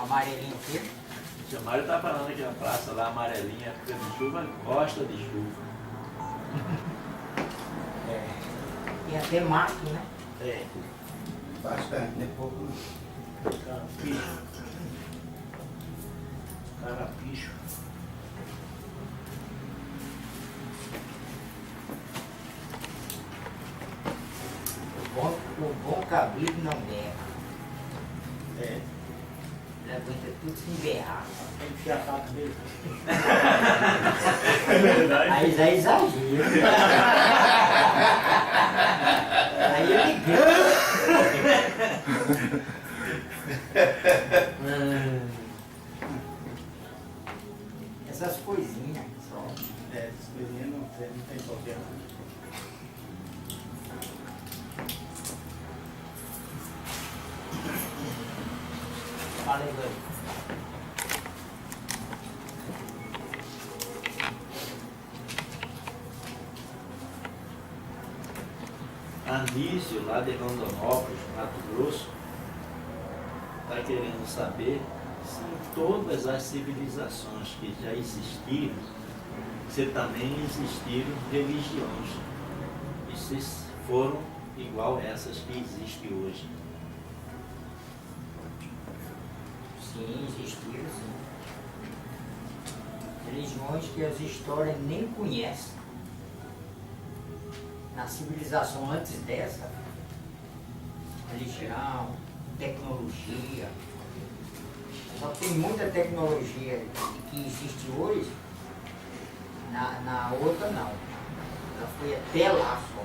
Amarelinho o quê? O seu Mário tá falando que a praça lá amarelinha, época de chuva, gosta de chuva. É. Tem até mato, né? É. Bastante, né? Pouco não. Carapicho. Carapicho. O bom cabrito não berra. É. Ele aguenta tudo sem berrar. Tem que enfiar a faca dele. É verdade. Aí já é exagero. Aí ele grita. Essas coisinhas só. É, essas coisinhas não tem problema. Fala aí, Glória. Anísio, lá de Rondonópolis, Mato Grosso, está querendo saber se em todas as civilizações que já existiram, se também existiram religiões, e se foram igual essas que existem hoje. Sim, existiram, sim. Religiões que as histórias nem conhecem. Na civilização antes dessa, religião, tecnologia. Só que tem muita tecnologia que existe hoje, na outra não. Ela foi até lá só.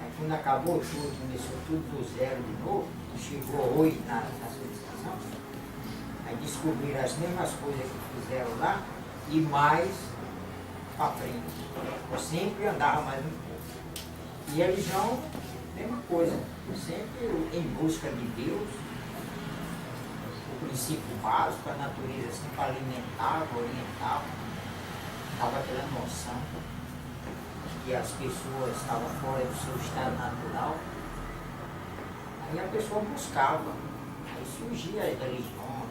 Aí quando acabou tudo, começou tudo do zero de novo, e chegou hoje na civilização, aí descobriram as mesmas coisas que fizeram lá e mais para frente. Eu sempre andava mais um pouco. E a religião, mesma coisa, sempre em busca de Deus, o princípio básico, a natureza sempre alimentava, orientava, dava aquela noção que as pessoas estavam fora do seu estado natural. Aí a pessoa buscava, aí surgia a religião,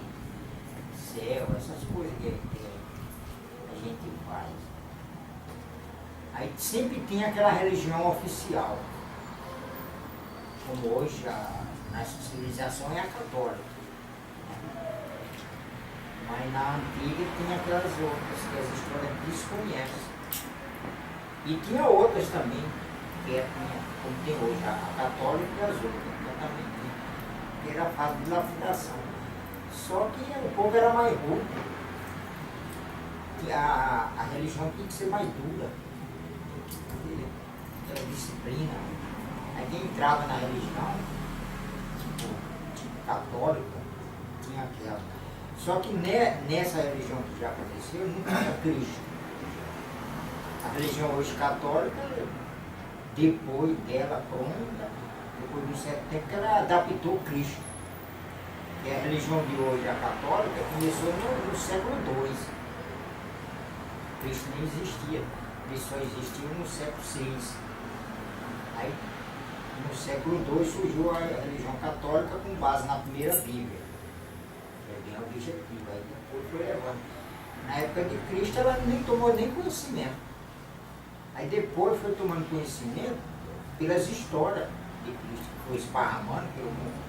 céu, essas coisas que a gente faz. Aí sempre tinha aquela religião oficial, como hoje a nossa civilização é a católica. Mas na antiga tinha aquelas outras que as histórias desconhecem. E tinha outras também, que tinha, como tem hoje, a católica e as outras, também tinha, que era a fase de lapidação. Só que o povo era mais rude, a religião tinha que ser mais dura. Era disciplina. Aí quem entrava na religião, tipo católica, tinha aquela. Só que nessa religião que já aconteceu, não tinha Cristo. A religião hoje católica, depois dela pronta, depois de um certo tempo, que ela adaptou Cristo. E a religião de hoje, a católica, começou no século II. Cristo nem existia. Ele só existiu no século VI. Aí, no século II, surgiu a religião católica com base na primeira Bíblia. É bem objetivo. Aí depois foi levando. Na época de Cristo, ela nem tomou nem conhecimento. Aí depois foi tomando conhecimento pelas histórias de Cristo, que foi esparramando pelo mundo.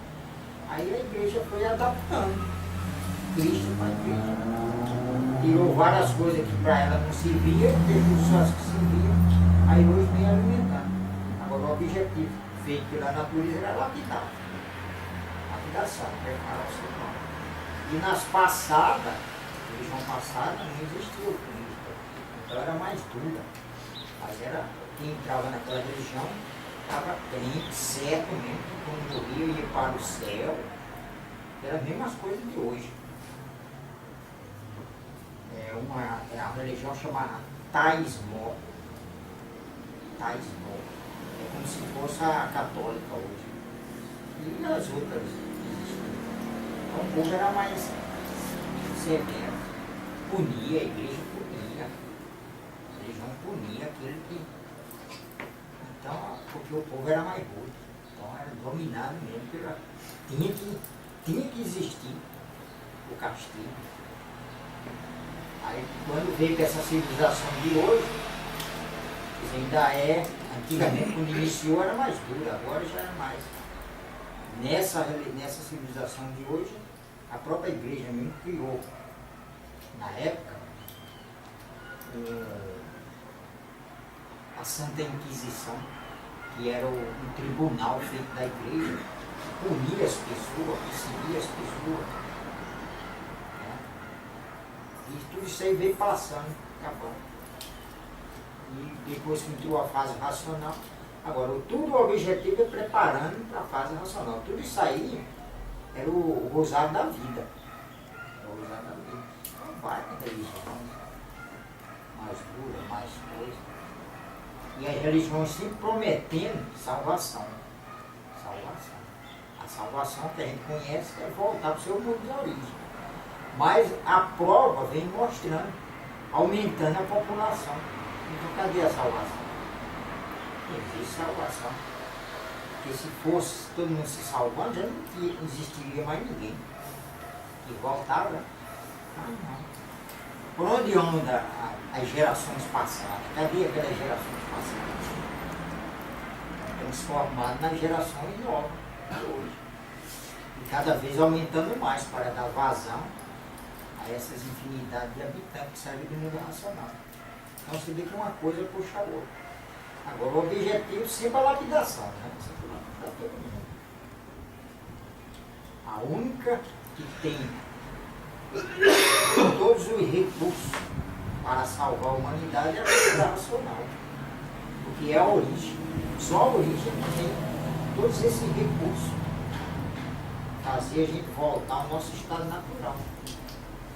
Aí a igreja foi adaptando Cristo para a igreja. Tirou várias coisas que para ela não servia, deixou só as que serviam, aí hoje vem alimentando. Agora o objetivo feito pela natureza era lapidar. Lapidação, preparar o ser humano. E nas passadas, religião passada, não existia o Cristo. Então era mais dura. Mas era, quem entrava naquela religião estava crente, certo mesmo, que quando morria ia para o céu. Era as mesmas coisas de hoje. É a religião chamada Taismó. Taismó. É como se fosse a católica hoje. E as outras existiam. Então o povo era mais severo. Punia, a igreja punia. A religião punia aquele que... Então, porque o povo era mais rude. Então era dominado mesmo pela... Tinha que existir o castigo. Aí quando veio com essa civilização de hoje, ainda é, antigamente quando iniciou era mais dura, agora já é mais. Nessa civilização de hoje, a própria igreja mesmo criou, na época, a Santa Inquisição, que era um tribunal feito da igreja, que punia as pessoas, perseguia as pessoas. Né? E tudo isso aí veio passando, acabando. E depois que entrou a fase racional, agora tudo o objetivo é preparando para a fase racional. Tudo isso aí era o rosário da vida. Era o rosário da vida. Então vai com religião, mais dura, mais coisa. E as religiões sempre prometendo salvação. Salvação. A salvação que a gente conhece é voltar para o seu mundo de origem. Mas a prova vem mostrando, aumentando a população. Então cadê a salvação? Não existe salvação. Porque se fosse todo mundo se salvando, já não existiria mais ninguém. E voltava. Ah, não. Por onde anda as gerações passadas? Cadê aquelas gerações passadas? Transformado nas gerações novas de hoje. E cada vez aumentando mais para dar vazão a essas infinidades de habitantes que saem do mundo racional. Então você vê que uma coisa puxa a outra. Agora o objetivo sempre é a lapidação, né? Sempre lapidar todo mundo. A única que tem todos os recursos para salvar a humanidade é a vida racional. Porque é a origem. Só a origem tem todos esses recursos. Fazer a gente voltar ao nosso estado natural.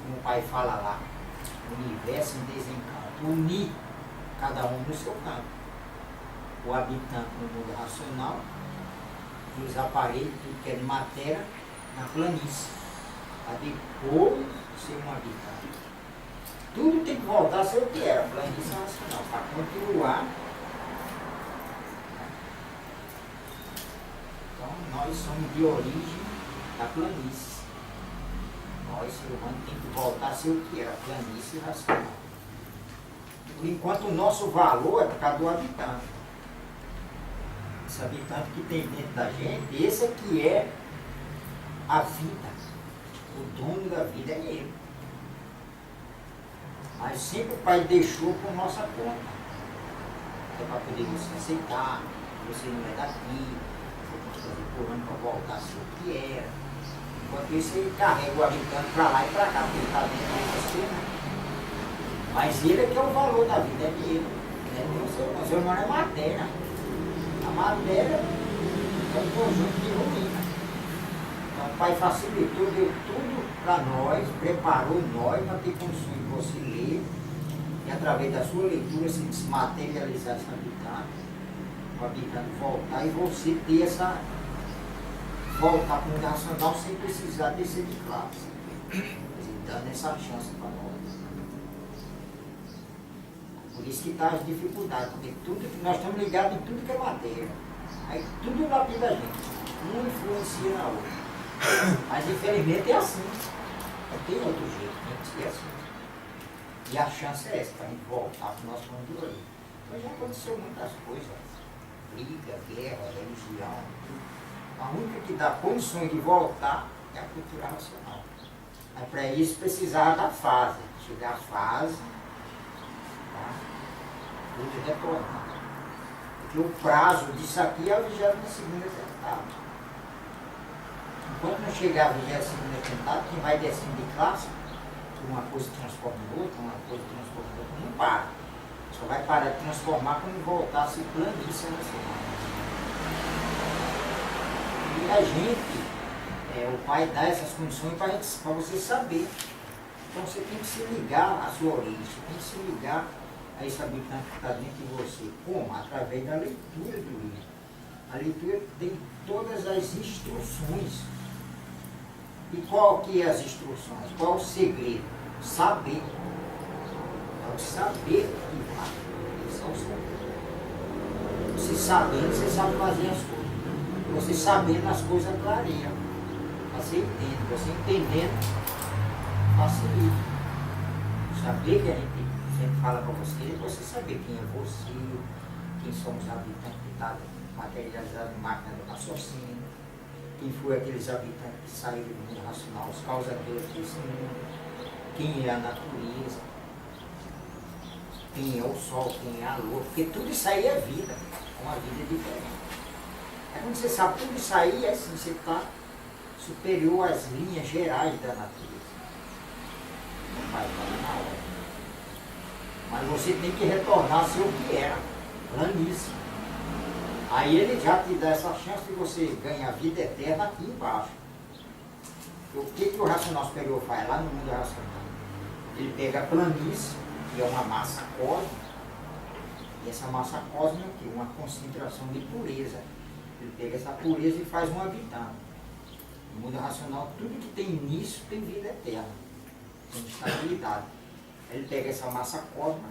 Como o pai fala lá, o universo em desencanto. Unir cada um no seu campo. O habitante no mundo racional e os aparelhos, tudo que é de matéria, na planície. Para depois ser um habitante. Tudo tem que voltar a ser o que era, planície racional, para continuar. Então, nós somos de origem da planície. Nós, ser humano, tem que voltar a ser o que era, planície racional. Por enquanto, o nosso valor é por causa do habitante. Esse habitante que tem dentro da gente, esse aqui é a vida. O dono da vida é ele. Mas sempre o Pai deixou por nossa conta. É para poder você aceitar, você não é daqui, você tem que fazer por ano para voltar a ser o que era. Enquanto isso, ele carrega o habitante para lá e para cá, porque ele está dentro de você, né? Mas ele é que é o valor da vida, é dele. O ser humano é matéria. A matéria é um conjunto de ruína. Então o Pai facilitou, deu tudo para nós, preparou nós para ter condições de você ler e através da sua leitura se materializar esse habitante, o habitante voltar e você ter essa. Voltar para o mundo racional sem precisar descer de classe. Dando essa chance para nós. Por isso que está as dificuldades, porque nós estamos ligados em tudo que é matéria. Aí tudo lapida a gente. Um influencia na outra. Mas infelizmente é assim. Não tem outro jeito, tem que ser assim. E a chance é essa, para a gente voltar para o nosso mundo de origem. Mas já aconteceu muitas coisas. Briga, guerra, religião, tudo. A única que dá condições de voltar é a cultura racional. Mas para isso precisava da fase. Chegar à fase, tá? Tudo retornar. Porque o prazo disso aqui é a 22ª tentada. Enquanto não chegar a 22ª tentada, quem vai descendo de classe, uma coisa transforma em outra, uma coisa transforma em outra, não para. Só vai parar de transformar quando voltar a ser planície racional. E a gente, o Pai dá essas condições para você saber. Então você tem que se ligar à sua origem, você tem que se ligar a esse habitante que está dentro de você. Como? Através da leitura do livro. A leitura tem todas as instruções. E qual que é as instruções? Qual o segredo? Saber. É o saber que vai. Esse é o segredo. Você sabendo, você sabe fazer as coisas. Você sabendo as coisas clareiam. Você entende. Você entendendo, facilita. Saber que a gente sempre fala para você, é você saber quem é você, quem são os habitantes que estão materializados em máquina do raciocínio, quem foi aqueles habitantes que saíram do mundo racional, os causadores desse mundo, quem é a natureza, quem é o sol, quem é a lua, porque tudo isso aí é vida, uma vida diferente. Aí quando você sabe tudo isso aí, assim, você está superior às linhas gerais da natureza. Não vai falar na hora. Mas você tem que retornar a ser o que era, planície. Aí ele já te dá essa chance de você ganhar vida eterna aqui embaixo. O que o racional superior faz lá no mundo racional? Ele pega a planície, que é uma massa cósmica, e essa massa cósmica é uma concentração de pureza. Ele pega essa pureza e faz um habitante. No mundo racional, tudo que tem início tem vida eterna, tem estabilidade. Ele pega essa massa cósmica,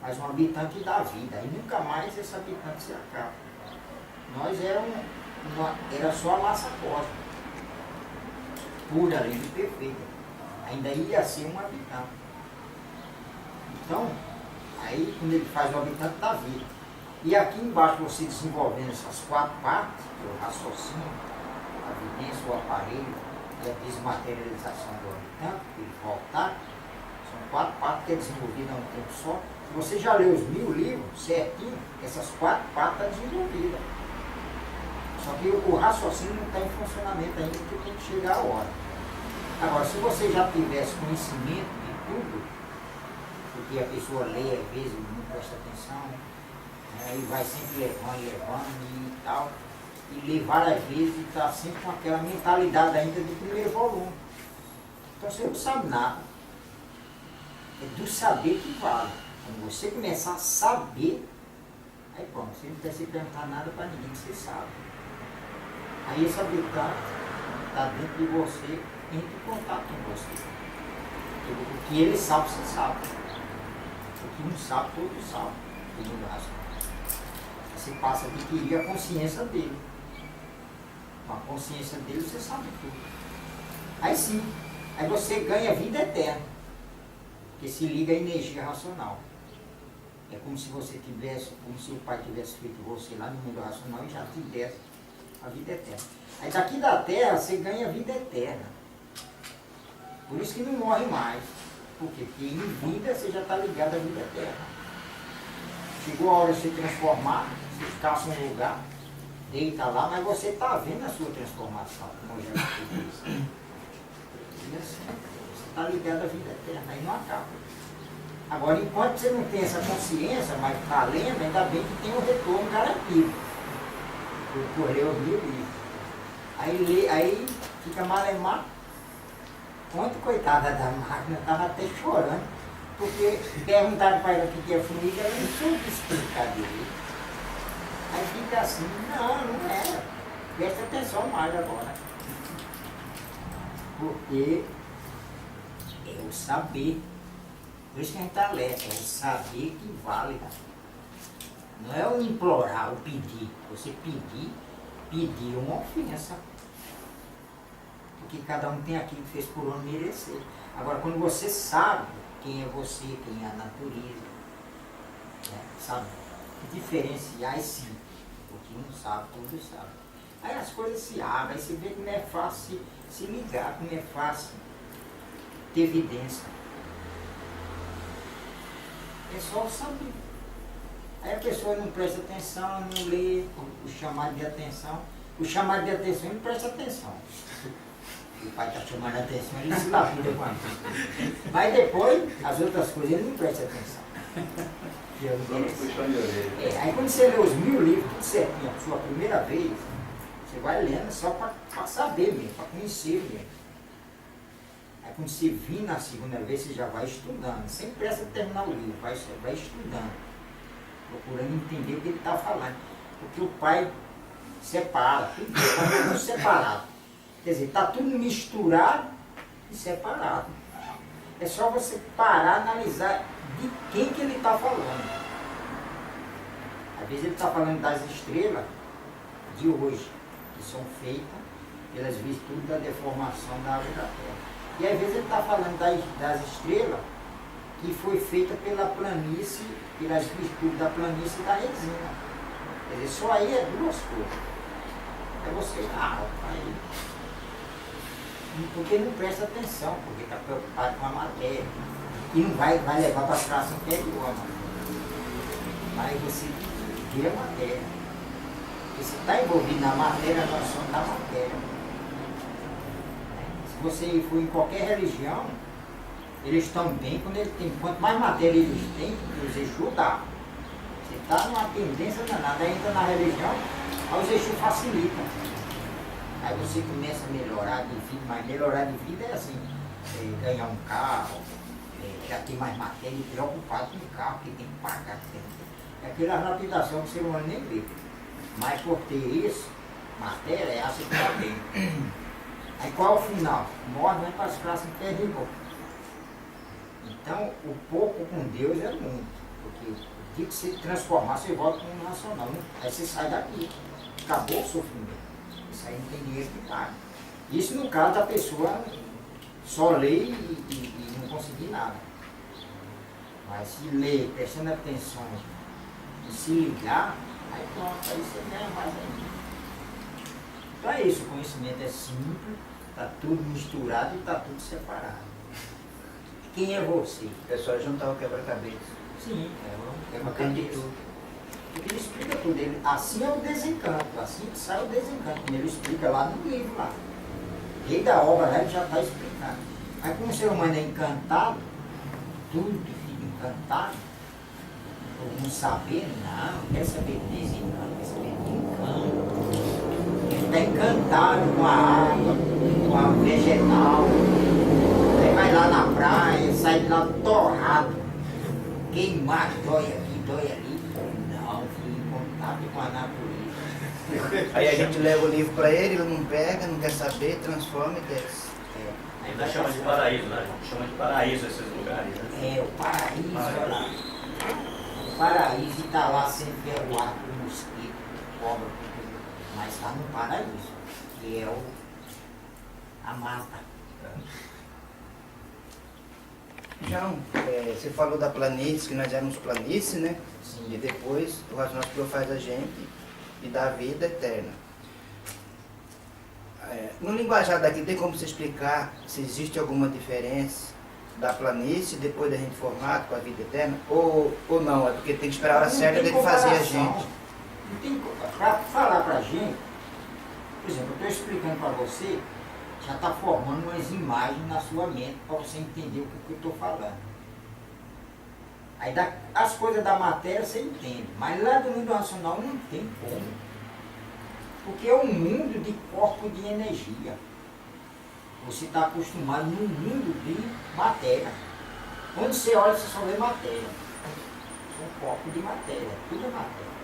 faz um habitante e dá vida, e nunca mais esse habitante se acaba. Nós era só a massa cósmica, pura, livre e perfeita. Ainda ia ser um habitante. Então, aí quando ele faz o habitante, dá vida. E aqui embaixo, você desenvolvendo essas 4 partes, que é o raciocínio, a vivência, o aparelho e a desmaterialização do habitante, ele voltar, são 4 partes que é desenvolvida a um tempo só. Se você já leu os 1000 livros certinho, essas 4 partes estão desenvolvidas. Só que o raciocínio não está em funcionamento ainda, porque tem que chegar a hora. Agora, se você já tivesse conhecimento de tudo, porque a pessoa lê, às vezes não presta atenção, né, e vai sempre levando e tal, e lê várias vezes e está sempre com aquela mentalidade ainda do primeiro volume. Então você não sabe nada. É do saber que vale. Quando você começar a saber, aí pronto, você não precisa perguntar nada para ninguém que você sabe. Aí esse habitante está dentro de você, entra em contato com você. O que ele sabe, você sabe. O que não sabe, todos sabem. Todo mundo racional. Você passa a adquirir a consciência dele. Com a consciência dele, você sabe tudo. Aí sim, aí você ganha vida eterna. Porque se liga à energia racional. É como se você tivesse, como se o pai tivesse feito você lá no mundo racional e já tivesse a vida eterna. Aí daqui da Terra você ganha vida eterna. Por isso que não morre mais. Por quê? Porque em vida você já está ligado à vida eterna. Chegou a hora de se transformar, você ficasse em um lugar, deita lá, mas você está vendo a sua transformação, como eu já disse. E assim, você está ligado à vida eterna, aí não acaba. Agora, enquanto você não tem essa consciência, mas está lendo, ainda bem que tem o retorno garantido. Por ler os 1000 livros. Aí fica malemar. Ontem, coitada da máquina, estava até chorando, porque perguntaram para ela o que é fluido, ela não soube explicar direito. Aí fica assim, não é. Presta atenção mais agora. Porque é o saber. Por isso que a gente está alerta, é o saber que vale. Não é o implorar, o pedir. Você pedir uma ofensa. Porque cada um tem aquilo que fez por onde merecer. Agora, quando você sabe quem é você, quem é a natureza, né? Sabe diferenciar esse, porque um sabe, todos sabem. Aí as coisas se abrem, aí você vê como é fácil se ligar, como é fácil ter evidência. É só saber. Aí a pessoa não presta atenção, não lê o chamado de atenção. O chamado de atenção ele presta atenção. O pai está chamando a atenção, ele se lapida com a mas depois, as outras coisas, ele não presta atenção. Aí quando você lê os 1000 livros, tudo certinho, a sua primeira vez, você vai lendo só para saber mesmo, para conhecer mesmo. Aí quando você vir na segunda vez, você já vai estudando, sem pressa terminar o livro, vai estudando, procurando entender o que ele está falando. Porque o pai separa, tudo separado. Quer dizer, está tudo misturado e separado. É só você parar, analisar de quem que ele está falando. Às vezes ele está falando das estrelas de hoje, que são feitas pelas virtudes da deformação da água da terra. E às vezes ele está falando das estrelas que foi feita pela planície, pelas virtudes da planície e da resina. Quer dizer, só aí é duas coisas. É você, aí. Porque não presta atenção, porque está preocupado com a matéria. E não vai levar para a classe interior, mano. Mas você vê a matéria. Porque você está envolvido na matéria, a noção da matéria. Se você for em qualquer religião, eles estão bem quando eles têm. Quanto mais matéria eles têm, os Exu dá. Você está numa tendência danada, entra na religião, aí os Exu facilitam. Aí você começa a melhorar de vida, mas melhorar de vida é assim, ganhar um carro, já tem mais matéria e preocupado com o carro, que tem que pagar. É aquela lapidação que o ser humano nem vê. Mas por ter isso, matéria é assim que está bem. Aí qual é o final? Morre, vai para as classes inferiores. Então, o pouco com Deus é muito. Porque o dia que você transformar, você volta para o nacional. Aí você sai daqui. Acabou o sofrimento. Isso aí não tem dinheiro que paga. Isso no caso da pessoa só ler e não conseguir nada. Mas se ler, prestando atenção e se ligar, aí pronto, aí você ganha mais ainda. Então é isso, o conhecimento é simples, está tudo misturado e está tudo separado. Quem é você? É só juntar o quebra-cabeça. Sim, é uma Entende cabeça. tudo. Porque ele explica tudo. Assim é o desencanto, assim que sai o desencanto. Como ele explica lá no livro, lá. Desde a obra lá ele já está explicando. Aí como o ser humano é encantado, tudo fica encantado, por não saber, não quer saber de desencanto, quer saber de encanto. Ele está encantado com a água, com a vegetal. Aí vai lá na praia, sai de lá torrado, queimado, dói aqui, dói ali. Não, fui em contato com a natureza. Aí a gente leva o livro para ele, ele não pega, não quer saber, transforma e desce. Ainda chama de paraíso, né? Chama de paraíso esses lugares, né? É, o paraíso, olha lá. O paraíso está lá sendo ferroado por mosquito, cobra, mas está no paraíso, que é a mata. João, você falou da planície, que nós éramos planície, né? Sim. E depois o Racional Superior faz a gente e dá a vida eterna. No linguajar daqui, tem como você explicar se existe alguma diferença da planície depois da gente formado com a vida eterna? Ou não? É porque tem que esperar a hora certa dele fazer a gente. Não tem para falar para a gente, por exemplo, eu estou explicando para você, já está formando umas imagens na sua mente para você entender o que eu estou falando. Aí as coisas da matéria você entende, mas lá do mundo racional não tem como. Porque é um mundo de corpo de energia. Você está acostumado num mundo de matéria. Quando você olha, você só vê matéria. É um corpo de matéria, tudo é matéria.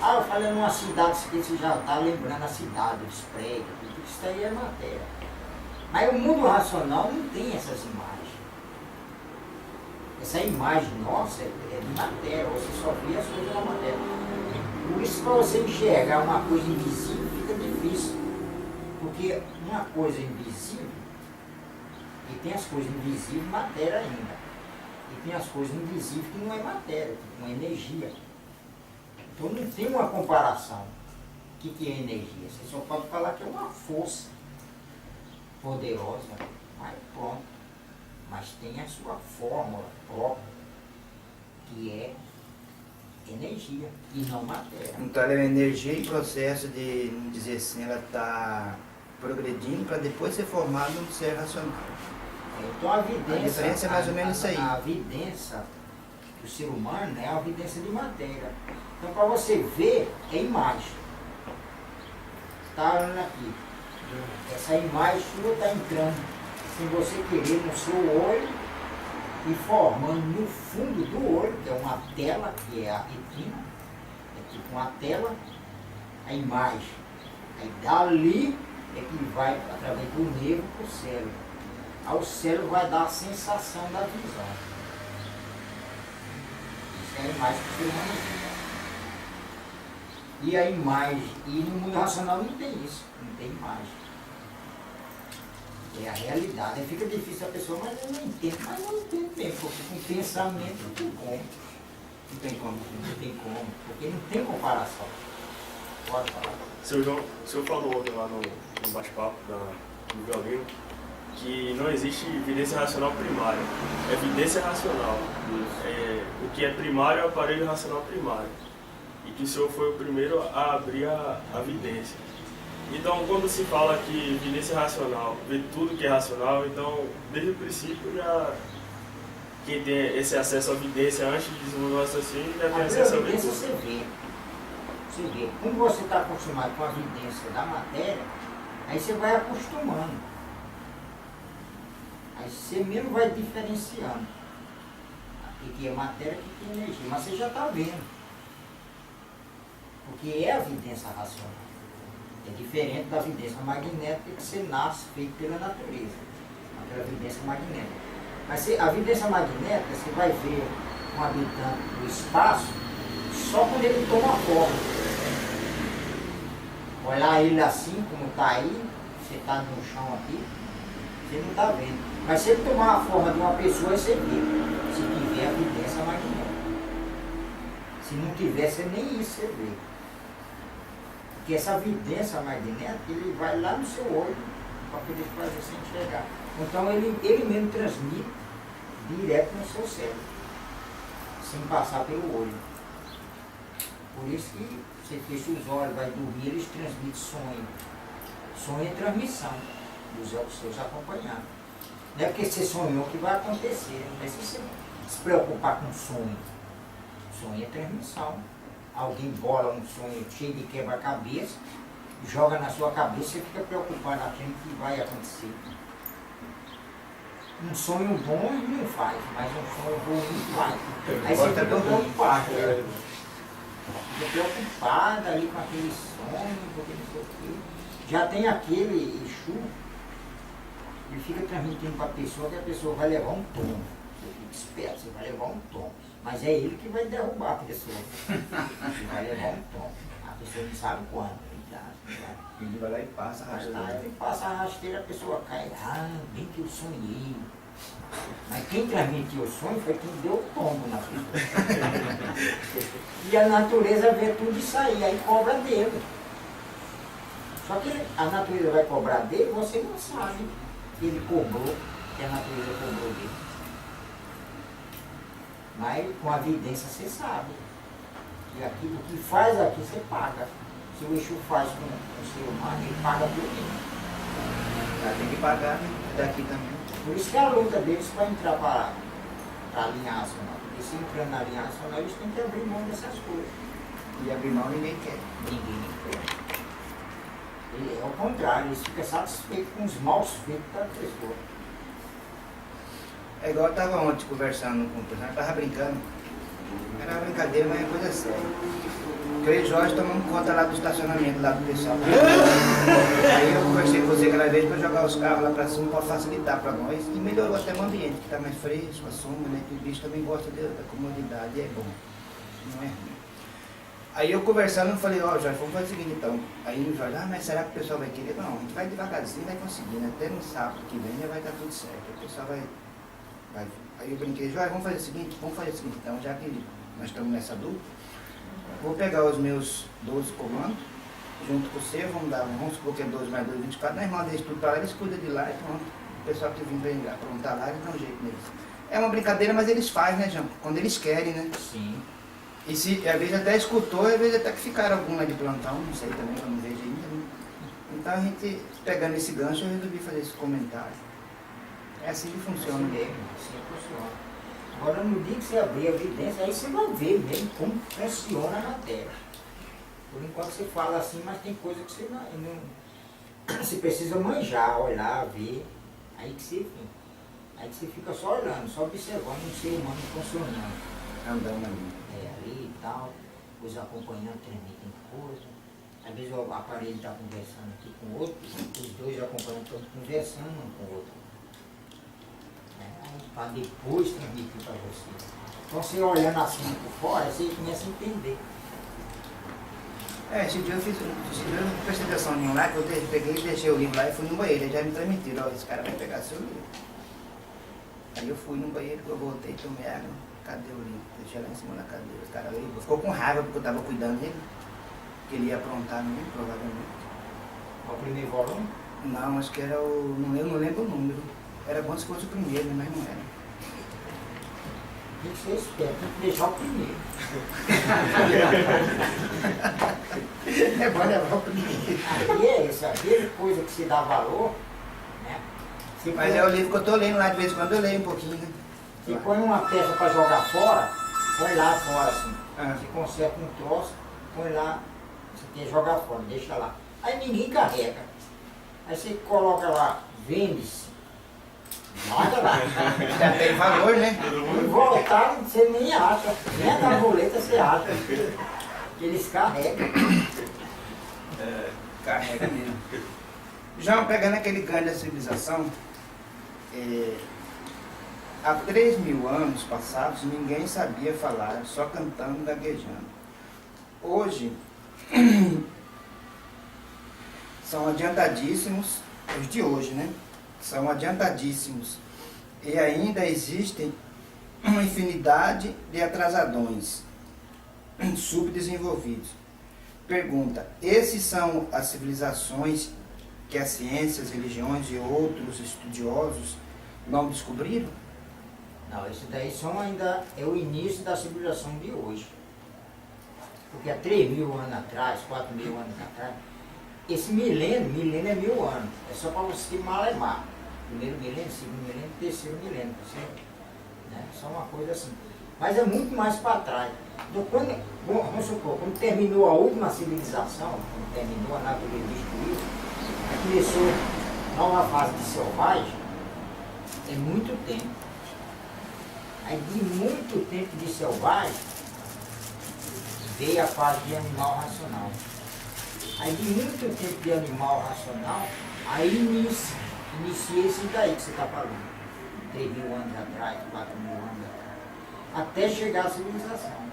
Ah, eu falei numa cidade, você já está lembrando a cidade, os prédios, tudo isso aí é matéria. Mas o mundo racional não tem essas imagens. Essa imagem nossa é de matéria, você só vê as coisas na matéria. Por isso, para você enxergar uma coisa invisível, fica difícil. Porque uma coisa invisível, e tem as coisas invisíveis, matéria ainda. E tem as coisas invisíveis que não é matéria, tipo uma energia. Então não tem uma comparação. O que é energia? Você só pode falar que é uma força poderosa, mas pronto. Mas tem a sua fórmula própria, que é energia e não matéria. Então ela é uma energia em processo de, vamos dizer assim, ela está progredindo para depois ser formada num ser racional. Então a vidência, A diferença é mais ou menos isso aí. A vidência do ser humano é a vidência de matéria. Então para você ver, é imagem. Está olhando aqui. Essa imagem sua está entrando, sem você querer, no seu olho, e formando no fundo do olho, que é uma tela, que é a retina, é tipo uma tela, a imagem. Aí dali é que vai, através do nervo, para o cérebro. Aí o cérebro vai dar a sensação da visão. Isso é a imagem que o ser humano vê. E a imagem, e no mundo racional não tem isso, não tem imagem. É a realidade. Aí fica difícil a pessoa, mas eu não entendo. Mas não entendo mesmo, porque com pensamento não tem como. Não tem como. Não tem como, porque não tem comparação. Pode falar. Seu João, o senhor falou ontem lá no bate-papo do violino que não existe evidência racional primária, é evidência racional. O que é primário é o aparelho racional primário. E que o senhor foi o primeiro a abrir a evidência. Então, quando se fala que evidência racional vê tudo que é racional, então, desde o princípio, já quem tem esse acesso à evidência antes de desenvolver o raciocínio já tem acesso à A evidência evidência. você vê. Como você está acostumado com a evidência da matéria, aí você vai acostumando. Aí você mesmo vai diferenciando. O que é matéria e o que é energia. Mas você já está vendo. Porque é a evidência racional. É diferente da evidência magnética que você nasce feito pela natureza. Aquela evidência magnética. Mas a evidência magnética, você vai ver um habitante do espaço só quando ele toma forma. Olhar ele assim, como está aí, você está no chão aqui, você não está vendo. Mas se ele tomar a forma de uma pessoa, você vê. Se tiver a evidência magnética. Se não tiver, você nem isso você vê. Porque essa evidência magnética, ele vai lá no seu olho para poder fazer você enxergar. Então ele mesmo transmite direto no seu cérebro, sem passar pelo olho. Por isso que você fecha os olhos, vai dormir, eles transmitem sonho. Sonho é transmissão dos seus acompanhados. Não é porque você sonhou que vai acontecer, não é se você se preocupar com sonho. Sonho é transmissão. Alguém bola um sonho cheio de quebra-cabeça, joga na sua cabeça e fica preocupado achando que vai acontecer. Um sonho bom não faz, mas um sonho ruim faz. Aí você fica preocupado. Fica preocupado ali com aquele sonho, porque não sei o quê. Já tem aquele Exu, ele fica transmitindo para a pessoa que a pessoa vai levar um tombo. Você fica esperto, você vai levar um tombo. Mas é ele que vai derrubar a pessoa. Você vai levar um tombo. A pessoa não sabe quando. Ele vai lá e passa a rasteira. Ele passa a rasteira, a pessoa cai. Ah, bem que eu sonhei. Mas quem transmitiu o sonho foi quem deu o tombo na pessoa. E a natureza vê tudo isso aí cobra dele. Só que a natureza vai cobrar dele, você não sabe que ele cobrou, que a natureza cobrou dele. Mas com a evidência você sabe. E aquilo que faz aqui você paga. Se o Exu faz com o ser humano, ele paga por ele. Já tem que pagar, né? Daqui também. Por isso que a luta deles para entrar para a linha racional. Porque se entrando na linha racional, eles têm que abrir mão dessas coisas. E abrir mão ninguém quer. Ninguém quer. É ao contrário, eles ficam satisfeitos com os maus feitos da pessoa. É igual eu estava ontem conversando com o pessoal, eu estava brincando. Era uma brincadeira, mas é coisa séria. Eu e Jorge tomamos conta lá do estacionamento, lá do pessoal. Aí eu conversei com você aquela vez para jogar os carros lá para cima para facilitar para nós. E melhorou até o ambiente, que está mais fresco, a sombra, né? Que o bicho também gosta da comodidade, é bom. Não é ruim. Aí eu conversando, eu falei, ó, Jorge, vamos fazer o seguinte então. Aí o Jorge, mas será que o pessoal vai querer? Não, a gente vai devagarzinho, vai conseguir, né? Até no sábado que vem já vai estar tudo certo. O pessoal vai. Aí eu brinquei, Jorge, vamos fazer o seguinte então, já que nós estamos nessa dupla, vou pegar os meus 12 comandos, junto com o seu, vamos supor que é 12 mais 2, 24, nós mandamos eles tudo para lá, eles cuidam de lá e pronto. O pessoal que vem para aprontar lá, eles dão um jeito neles. É uma brincadeira, mas eles fazem, né, João? Quando eles querem, né? Sim. E se, às vezes até escutou, às vezes até que ficaram alguma de plantão, não sei também, eu não vejo ainda. Né? Então a gente, pegando esse gancho, eu resolvi fazer esse comentário. É assim que funciona. Assim mesmo, assim funciona. Agora, no dia que você abrir a evidência, aí você vai ver mesmo como funciona a matéria. Por enquanto você fala assim, mas tem coisa que você não você precisa manjar, olhar, ver. Aí que você fica só olhando, só observando um ser humano funcionando. Andando ali. Ali e tal, os acompanhantes transmitem coisa. Às vezes o aparelho está conversando aqui com o outro, os dois acompanhantes estão conversando um com o outro. Para depois transmitir para você. Então você olhando assim por fora, você começa a entender. Esse dia eu não prestei atenção nenhum lá, que eu peguei e deixei o livro lá e fui no banheiro. Ele já me transmitiram, ó, esse cara vai pegar seu livro. Aí eu fui no banheiro, eu voltei, tomei água, cadê o livro? Deixei lá em cima da cadeira, os caras ali, ficou com raiva porque eu tava cuidando dele, que ele ia aprontar no livro, provavelmente. O primeiro volume? Não, acho que era o. Eu não lembro o número. Era bom se fosse o primeiro, mas não era. Tem que ser esperto, tem que deixar o primeiro. É bom levar o primeiro. Aí é isso, aquela coisa que se dá valor, né? Se Mas põe- é o livro que eu tô lendo lá, de vez em quando eu leio um pouquinho, né? Se põe uma peça para jogar fora, põe lá fora assim. Ah. Se conserta um troço, põe lá, você tem que jogar fora, deixa lá. Aí ninguém carrega. Aí você coloca lá, vende-se. Nada lá. Já tem valor, né? E voltar, você nem acha. Nem a tabuleta você acha. Que eles carregam. Carrega mesmo. João, pegando aquele ganho da civilização, há 3.000 anos passados, ninguém sabia falar, só cantando, gaguejando. Hoje, são adiantadíssimos, os de hoje, né? São adiantadíssimos. E ainda existem uma infinidade de atrasadões, subdesenvolvidos. Pergunta: esses são as civilizações que as ciências, religiões e outros estudiosos não descobriram? Não, isso daí só ainda é o início da civilização de hoje. Porque há 3.000 anos atrás, 4.000 anos atrás, esse milênio é 1.000 anos. É só para você malemar. Primeiro milênio, segundo milênio, terceiro milênio, certo? Né? Só uma coisa assim. Mas é muito mais para trás. Então, vamos supor, quando terminou a última civilização, quando terminou a natureza destruída, aí começou a nova fase de selvagem, é muito tempo. Aí de muito tempo de selvagem, veio a fase de animal racional. Aí de muito tempo de animal racional, aí inicia isso daí que você está falando. 3.000 anos atrás, 4.000 anos atrás, até chegar à civilização.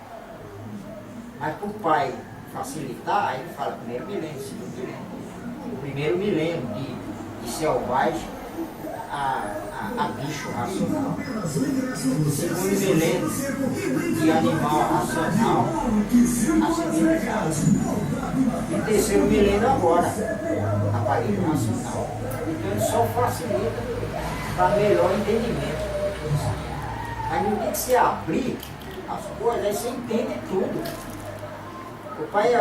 Mas para o pai facilitar, aí ele fala primeiro milênio, segundo milênio. O primeiro milênio de selvagem a bicho racional. O segundo milênio de animal racional a civilizado. E o terceiro milênio agora, aparelho racional. Então ele só facilita para melhor entendimento. Mas no dia que você abrir as coisas, aí você entende tudo. O pai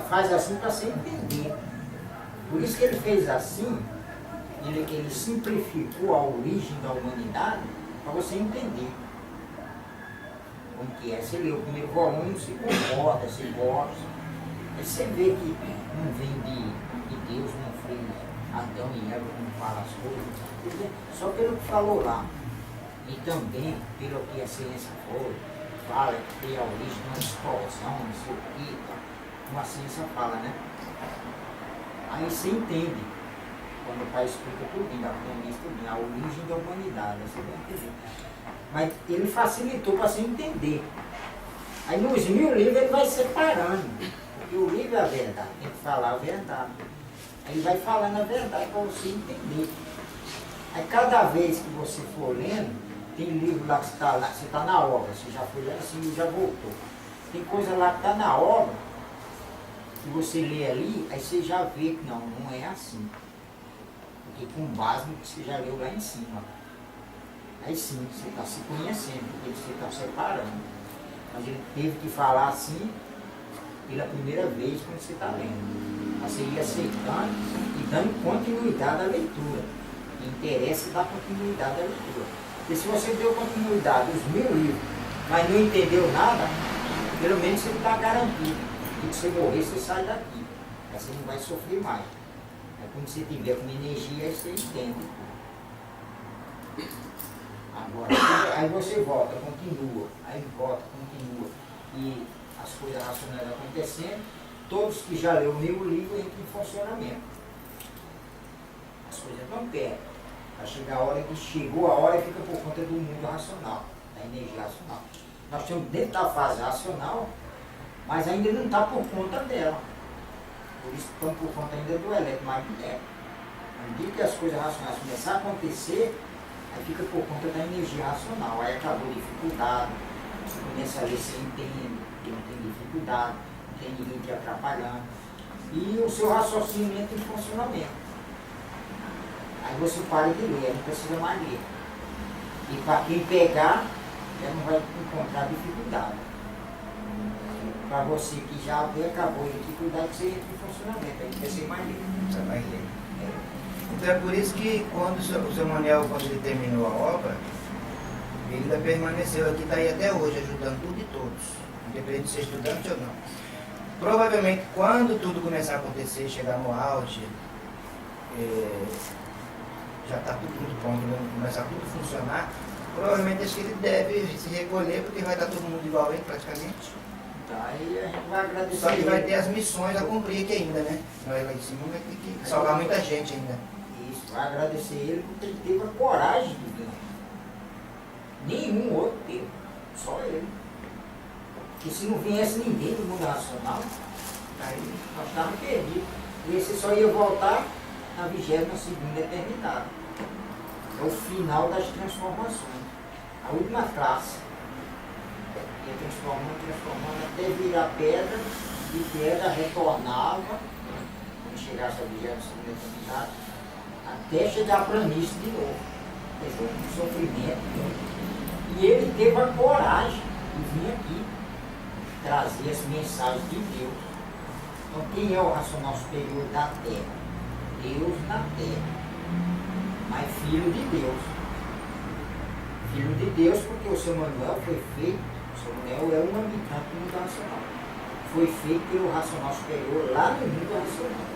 faz assim para você entender. Por isso que ele fez assim, ele simplificou a origem da humanidade para você entender como que é. Você lê o primeiro volume, se comporta, se gosta. Aí você vê que não vem de Deus, não foi Adão e Eva, não fala as coisas. Só pelo que falou lá. E também pelo que a ciência fala que tem a origem de uma explosão, não sei o que, como a ciência fala, né? Aí você entende. Quando o pai explica tudo, a origem da humanidade, você vai entender. Mas ele facilitou para você entender. Aí nos 1.000 livros ele vai separando. Porque o livro é a verdade, tem que falar a verdade. Aí ele vai falando a verdade para você entender. Aí cada vez que você for lendo, tem livro lá que você está lá, você está na obra, você já foi lendo assim e já voltou. Tem coisa lá que está na obra, que você lê ali, aí você já vê que não é assim. Porque com base no que você já leu lá em cima. Aí sim, você está se conhecendo, porque você está separando. Mas ele teve que falar assim pela primeira vez quando você está lendo. Você ir aceitando e dando continuidade à leitura. O interesse é dar continuidade à leitura. Porque se você deu continuidade aos 1.000 livros, mas não entendeu nada, pelo menos você está garantido. E que você morrer, você sai daqui. Aí você não vai sofrer mais. Aí quando você tiver com energia, aí você entende. Agora, aí você volta, continua. Aí volta, continua. E as coisas racionais acontecendo, todos que já leram o meu livro entram em funcionamento. As coisas não perto. Vai chegar a hora que chegou a hora e fica por conta do mundo racional, da energia racional. Nós estamos dentro da fase racional, mas ainda não está por conta dela. Por isso estão por conta ainda do eletromagnético. À medida que as coisas racionais começarem a acontecer, aí fica por conta da energia racional. Aí acabou a dificuldade, você começa a ler sem entender, porque não tem dificuldade, não tem ninguém te atrapalhando. E o seu raciocínio entra em funcionamento. Aí você para de ler, não precisa mais ler. E para quem pegar, já não vai encontrar dificuldade. Para você que já acabou a dificuldade, você entra em funcionamento, aí não precisa mais ler. Você vai ler. Então é por isso que quando o seu Manuel, quando ele terminou a obra, ele ainda permaneceu aqui, está aí até hoje, ajudando tudo e todos, independente de ser estudante ou não. Provavelmente, quando tudo começar a acontecer, chegar no auge, já está tudo muito pronto, começar tudo a funcionar, provavelmente acho que ele deve se recolher, porque vai estar todo mundo igual a ele praticamente. Tá, aí a gente vai agradecer. Só que vai ele. ter as missões a cumprir aqui ainda, né? Nós lá em cima vai ter que salvar muita gente ainda. Isso, vai agradecer ele porque ele teve a coragem de vir. Nenhum outro teve, só ele. Porque se não viesse ninguém do mundo racional, aí nós estávamos perdidos. E esse só ia voltar na 22ª eternidade. É o final das transformações. A última classe. Ia transformando até virar pedra, e pedra retornava, quando chegasse a 22ª eternidade, até chegar a planície de novo. Quer um sofrimento. E ele teve a coragem de vir aqui trazer as mensagens de Deus. Então quem é o racional superior da Terra? Deus na Terra. Mas filho de Deus. Filho de Deus porque o seu Manuel foi feito, o seu Manuel é um habitante do mundo racional. Foi feito pelo racional superior lá no mundo racional.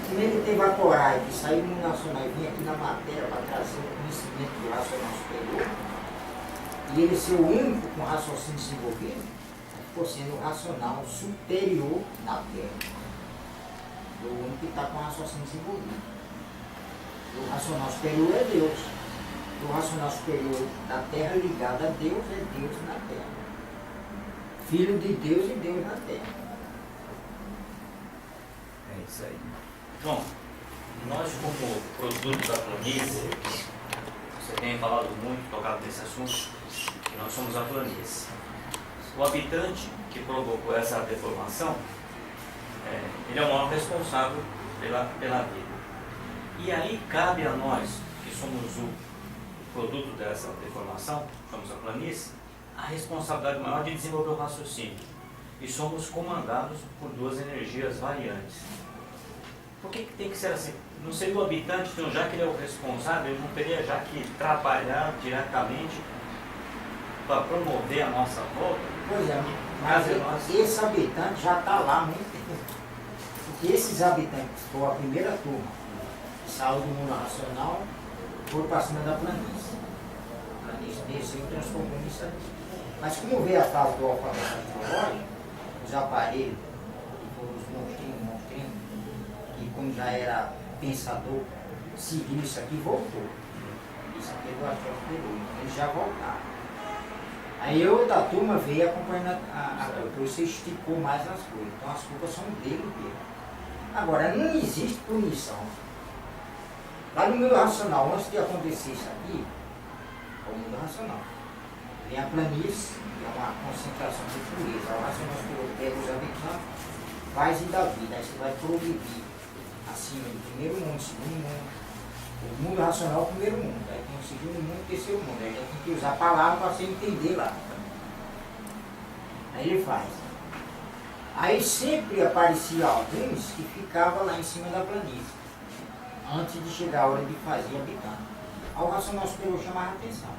Como ele teve a coragem de sair do mundo racional e vir aqui na matéria para trazer o conhecimento do racional superior, e ele ser o único com raciocínio desenvolvido, ficou sendo o racional superior na Terra. O único que está com raciocínio desenvolvido. O racional superior é Deus. O racional superior da Terra ligado a Deus é Deus na Terra. Filho de Deus e Deus na Terra. É isso aí. Bom, nós como produto da planície, você tem falado muito, tocado nesse assunto, que nós somos a planície. O habitante que provocou essa deformação, ele é o maior responsável pela vida. E aí cabe a nós, que somos o produto dessa deformação, somos a planície, a responsabilidade maior de desenvolver o raciocínio. E somos comandados por duas energias variantes. Por que tem que ser assim? Não seria o habitante, então, já que ele é o responsável, ele não teria já que trabalhar diretamente para promover a nossa volta? Pois é, mas esse habitante já está lá há muito tempo. Porque esses habitantes, que foi a primeira turma, que saiu do mundo racional, foram para cima da planície. A planície desceu e transformou nisso aqui. Mas como veio a fase do alfabeto astrológico, os aparelhos, que foram os monstrinhos, que como já era pensador, seguiu isso aqui e voltou. Isso aqui é do astral superior, então eles já voltaram. Aí outra turma veio acompanhando a culpa, você esticou mais as coisas, então as culpas são dele mesmo. Agora, não existe punição. Lá no mundo racional, antes de acontecer isso aqui, é o mundo racional. Vem a planície, que é uma concentração de pureza. O racional superior pega os habitantes, faz e dá vida. Aí você vai progredir acima do primeiro mundo, segundo mundo. O mundo racional é o primeiro mundo. Aí tem o segundo mundo e o terceiro mundo. Aí tem que usar a palavra para você entender lá. Aí ele faz. Aí sempre aparecia alguns que ficavam lá em cima da planície, antes de chegar a hora de fazer habitante. Aí o racional superior chamava a atenção.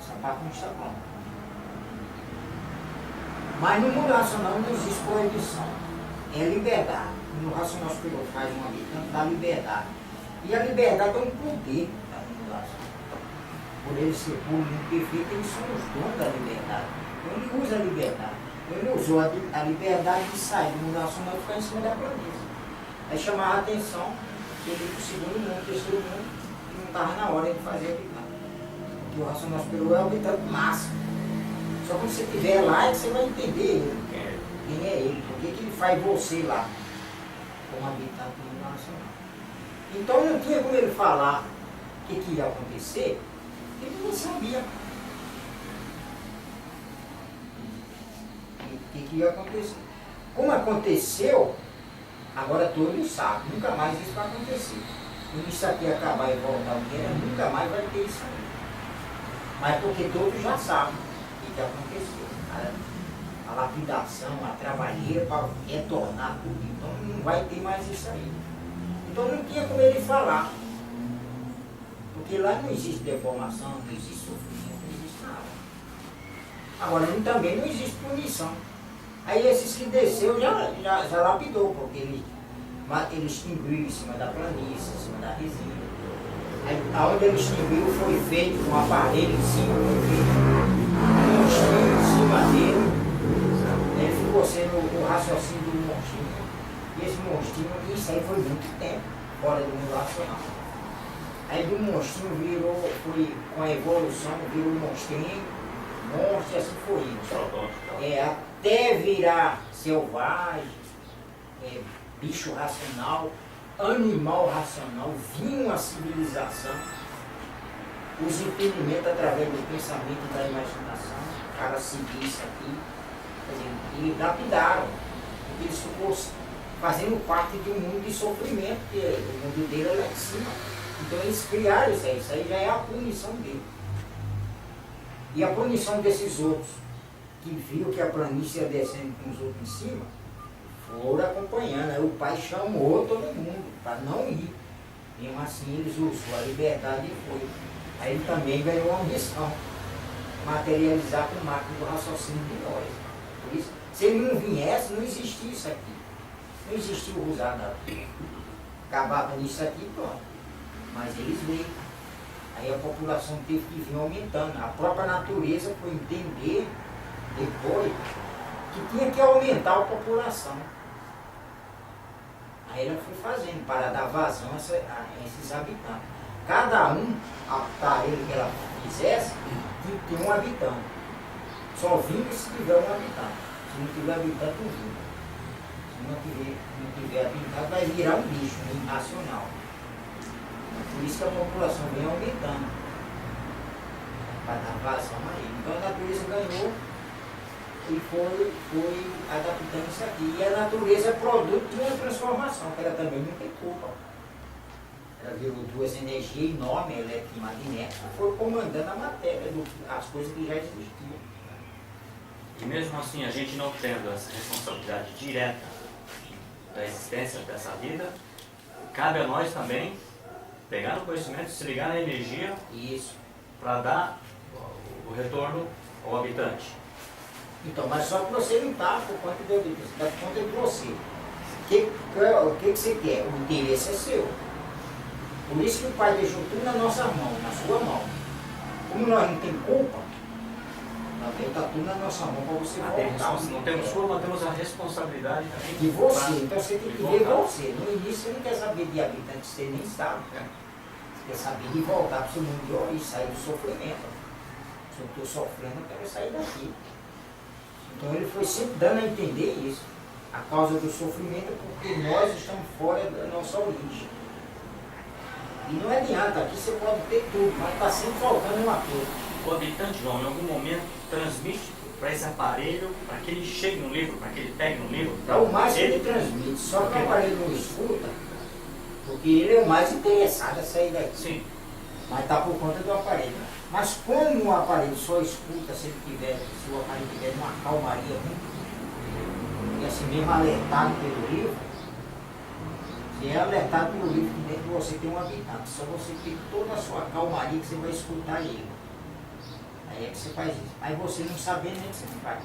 Essa parte não está pronta. Mas no mundo racional não existe proibição. É liberdade. No racional superior faz um habitante, dá liberdade. E a liberdade é um poder da mundo racional. Por ele ser puro e perfeito, eles são os donos da liberdade. Então ele usa a liberdade. Ele usou a liberdade de sair do mundo racional e ficar em cima da planície. Aí chamava a atenção que ele para o segundo mundo, terceiro mundo, e não estava na hora de fazer habitante. Porque o racional superior é o habitante máximo. Só quando você estiver lá é que você vai entender ele. quem é ele, por que ele faz você lá, como habitante do nível nacional. Então não tinha como ele falar o que ia acontecer, ele não sabia o que ia acontecer. Como aconteceu, agora todos sabem, nunca mais isso vai acontecer. Quando isso aqui acabar e voltar o que era, nunca mais vai ter isso aí. Mas porque todos já sabem o que aconteceu. A lapidação, a trabalheira para retornar tudo. Então não vai ter mais isso aí. Então não tinha como ele falar. Porque lá não existe deformação, não existe sofrimento, não existe nada. Agora também não existe punição. Aí esses que desceu já lapidou, porque ele extinguiu em cima da planície, em cima da resina. Aí, aonde ele extinguiu foi feito um aparelho em cima, foi feito um monstrinho em cima dele. Ele ficou sendo o raciocínio do monstrinho. E esse monstrinho, isso aí foi muito tempo fora do mundo racional. Aí do monstrinho foi com a evolução, virou monstrinho, monstro, assim foi indo. Até virar selvagem, bicho racional, animal racional, vinha uma civilização, os impedimentos através do pensamento e da imaginação, o cara seguiu isso aqui, quer dizer, e lapidaram, porque eles ficou fazendo parte de um mundo de sofrimento, que o mundo dele é lá em cima. Então eles criaram isso aí já é a punição dele. E a punição desses outros, que viram que a planície ia descendo com os outros em cima, foram acompanhando. Aí o pai chamou todo mundo para não ir. Mesmo assim eles usou a liberdade e foi. Aí ele também ganhou uma missão, materializar com o máquina do raciocínio de nós. Por isso, se ele não viesse, não existia isso aqui. Não existia o usado. Acabava nisso aqui e pronto. Mas eles veio. Aí a população teve que vir aumentando. A própria natureza foi entender depois que tinha que aumentar a população. Aí ela foi fazendo para dar vazão a esses habitantes. Cada aparelho que ela fizesse tinha que ter um habitante. Só vinga se tiver um habitante. Se não tiver habitante, não vinga. Se não tiver habitante, vai virar um bicho irracional. Por isso que a população vem aumentando, para dar vazão aí. Então a natureza ganhou e foi adaptando isso aqui. E a natureza é produto de uma transformação, que ela também não tem culpa. Ela virou duas energias enormes, elétrica e magnética, e foi comandando a matéria, as coisas que já existiam. E mesmo assim, a gente não tendo essa responsabilidade direta da existência dessa vida, cabe a nós também pegar no conhecimento, se ligar na energia para dar o retorno ao habitante. Então, mas só que você não está por conta do habitante, você está por conta de você. O que você quer? O interesse é seu. Por isso que o Pai deixou tudo na nossa mão, na sua mão. Como nós não temos culpa, está tudo na nossa mão para você voltar. Não temos culpa, mas temos a responsabilidade também. De você, então você tem que ver você. No início você não quer saber de habitante, você nem sabe. Você quer saber de voltar para o seu mundo de origem, sair do sofrimento. Se eu estou sofrendo, eu quero sair daqui. Então ele foi sempre dando a entender isso. A causa do sofrimento é porque nós estamos fora da nossa origem. E não adianta, aqui você pode ter tudo, mas está sempre faltando uma coisa. O habitante, João, em algum momento transmite para esse aparelho, para que ele chegue no livro, para que ele pegue no livro. É o mais que ele transmite, só que o aparelho não escuta, porque ele é o mais interessado a sair daqui. Sim. Mas está por conta do aparelho. Mas como o aparelho só escuta se o aparelho tiver uma calmaria muito, e assim mesmo alertado pelo livro, se é alertado pelo livro que dentro de você tem um habitante, só você tem toda a sua calmaria que você vai escutar ele. Aí é que você faz isso. Aí você não sabendo nem que você não faz.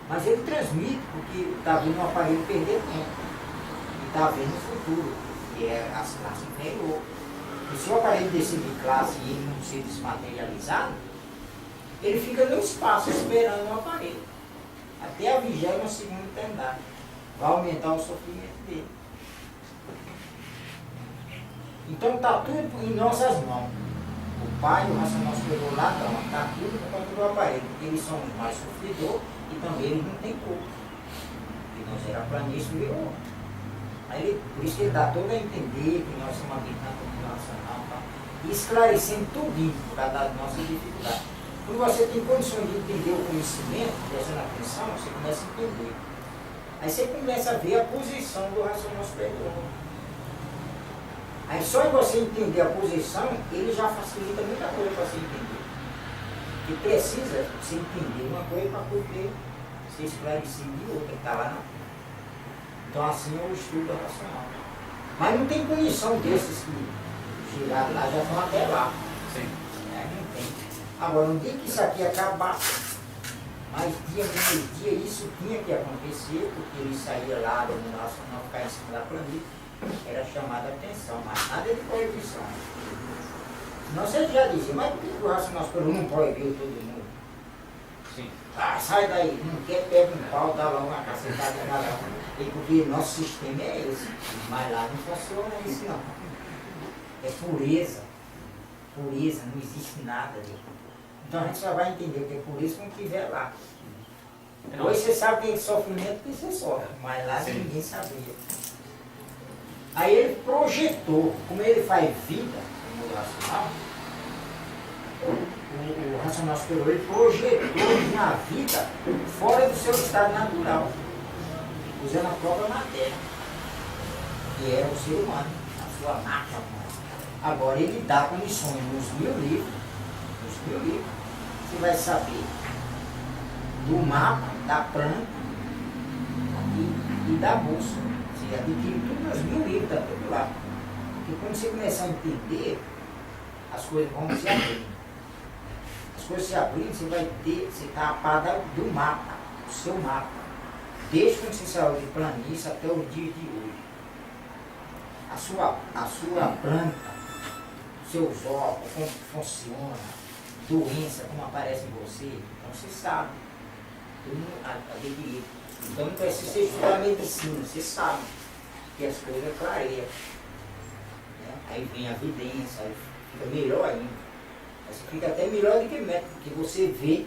Mas ele transmite, porque está vendo o aparelho perder tempo. E está vendo o futuro, que é as classes inferiores. E se o aparelho descer de classe e ele não ser desmaterializado, ele fica no espaço esperando o aparelho. Até a 22ª eternidade. Vai aumentar o sofrimento dele. Então está tudo em nossas mãos. O pai e o racional superior lá está tudo por conta do aparelho, porque eles são os mais sofredores e também eles não têm culpa. Nós era planície virou. Aí ele, por isso que ele dá todo a entender que nós somos habitantes nacional, tá? E esclarecendo tudinho por causa da nossa dificuldade. Quando você tem condições de entender o conhecimento, prestando atenção, você começa a entender. Aí você começa a ver a posição do racional superior. Aí só em você entender a posição, ele já facilita muita coisa para você entender. E precisa você entender uma coisa para poder ser esclarecido de outra, que está lá na. Então assim é o estudo racional. Mas não tem condição desses que giraram lá, já estão até lá. Sim. Não tem. Agora, no dia que isso aqui acabar, mais dia, meio dia, isso tinha que acontecer, porque ele saía lá do racional, ficar em cima da planeta, era chamada a atenção, mas nada de proibição. Senão você já dizia, mas por que o racional superior não proibiu todo mundo? Sim. Ah, sai daí, não quer, pega um pau, dá lá uma cacetada, dá lá. E porque nosso sistema é esse, mas lá não funciona isso não. É pureza. Pureza, não existe nada ali. Então a gente só vai entender o que é pureza quando estiver lá. Hoje você sabe que é sofrimento que você sofre, mas lá Sim. ninguém sabia. Aí ele projetou, como ele faz vida no mundo racional, o racional superior, ele projetou uma vida fora do seu estado natural, usando a própria matéria, que é o ser humano, a sua máquina humana. Agora ele dá condições nos 1000 livros, você vai saber do mapa, da planta e da bússola. Você adquire tudo nos 1000 livros, está tudo lá. Porque quando você começar a entender, as coisas vão se abrindo. As coisas se abrindo, você vai ter, você está a par do mapa, do seu mapa. Desde quando você saiu de planície até o dia de hoje. A sua planta, seus órgãos, como funciona, doença, como aparece em você, então você sabe. Então não precisa você estudar medicina, você sabe que as coisas clareiam. Né? Aí vem a evidência, aí fica melhor ainda. Aí você fica até melhor do que médico, porque você vê,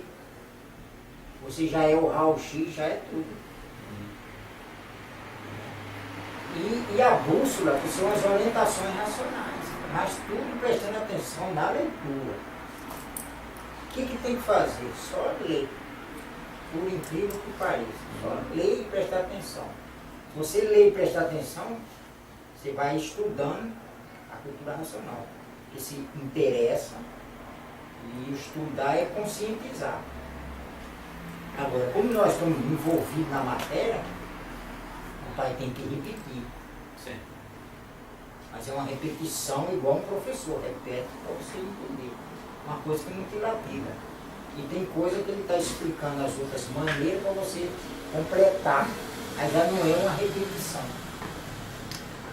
você já é o raio-x, já é tudo. E a bússola, que são as orientações racionais, mas tudo prestando atenção na leitura. O que tem que fazer? Só ler. Por incrível que pareça. Só ler e prestar atenção. Se você ler e prestar atenção, você vai estudando a cultura racional. Que se interessa e estudar é conscientizar. Agora, como nós estamos envolvidos na matéria, o pai tem que repetir. Sim. Mas é uma repetição igual um professor, repete para você entender. Uma coisa que não te lapida. E tem coisa que ele está explicando as outras maneiras para você completar. Aí já não é uma repetição.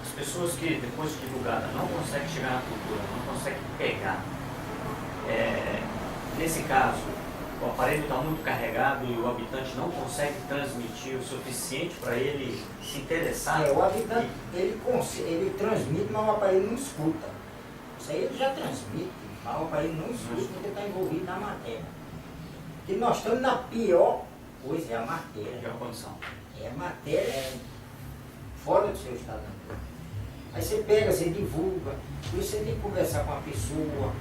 As pessoas que, depois de divulgada, não conseguem chegar na cultura, não conseguem pegar. Nesse caso, o aparelho está muito carregado e o habitante não consegue transmitir o suficiente para ele se interessar. O habitante, ele transmite, mas o aparelho não escuta. Isso aí ele já transmite, mas o aparelho não escuta porque está envolvido na matéria. Porque nós estamos na pior coisa, é a matéria. Pior condição. É a matéria fora do seu estado natural. Aí você pega, você divulga, por isso você tem que conversar com a pessoa,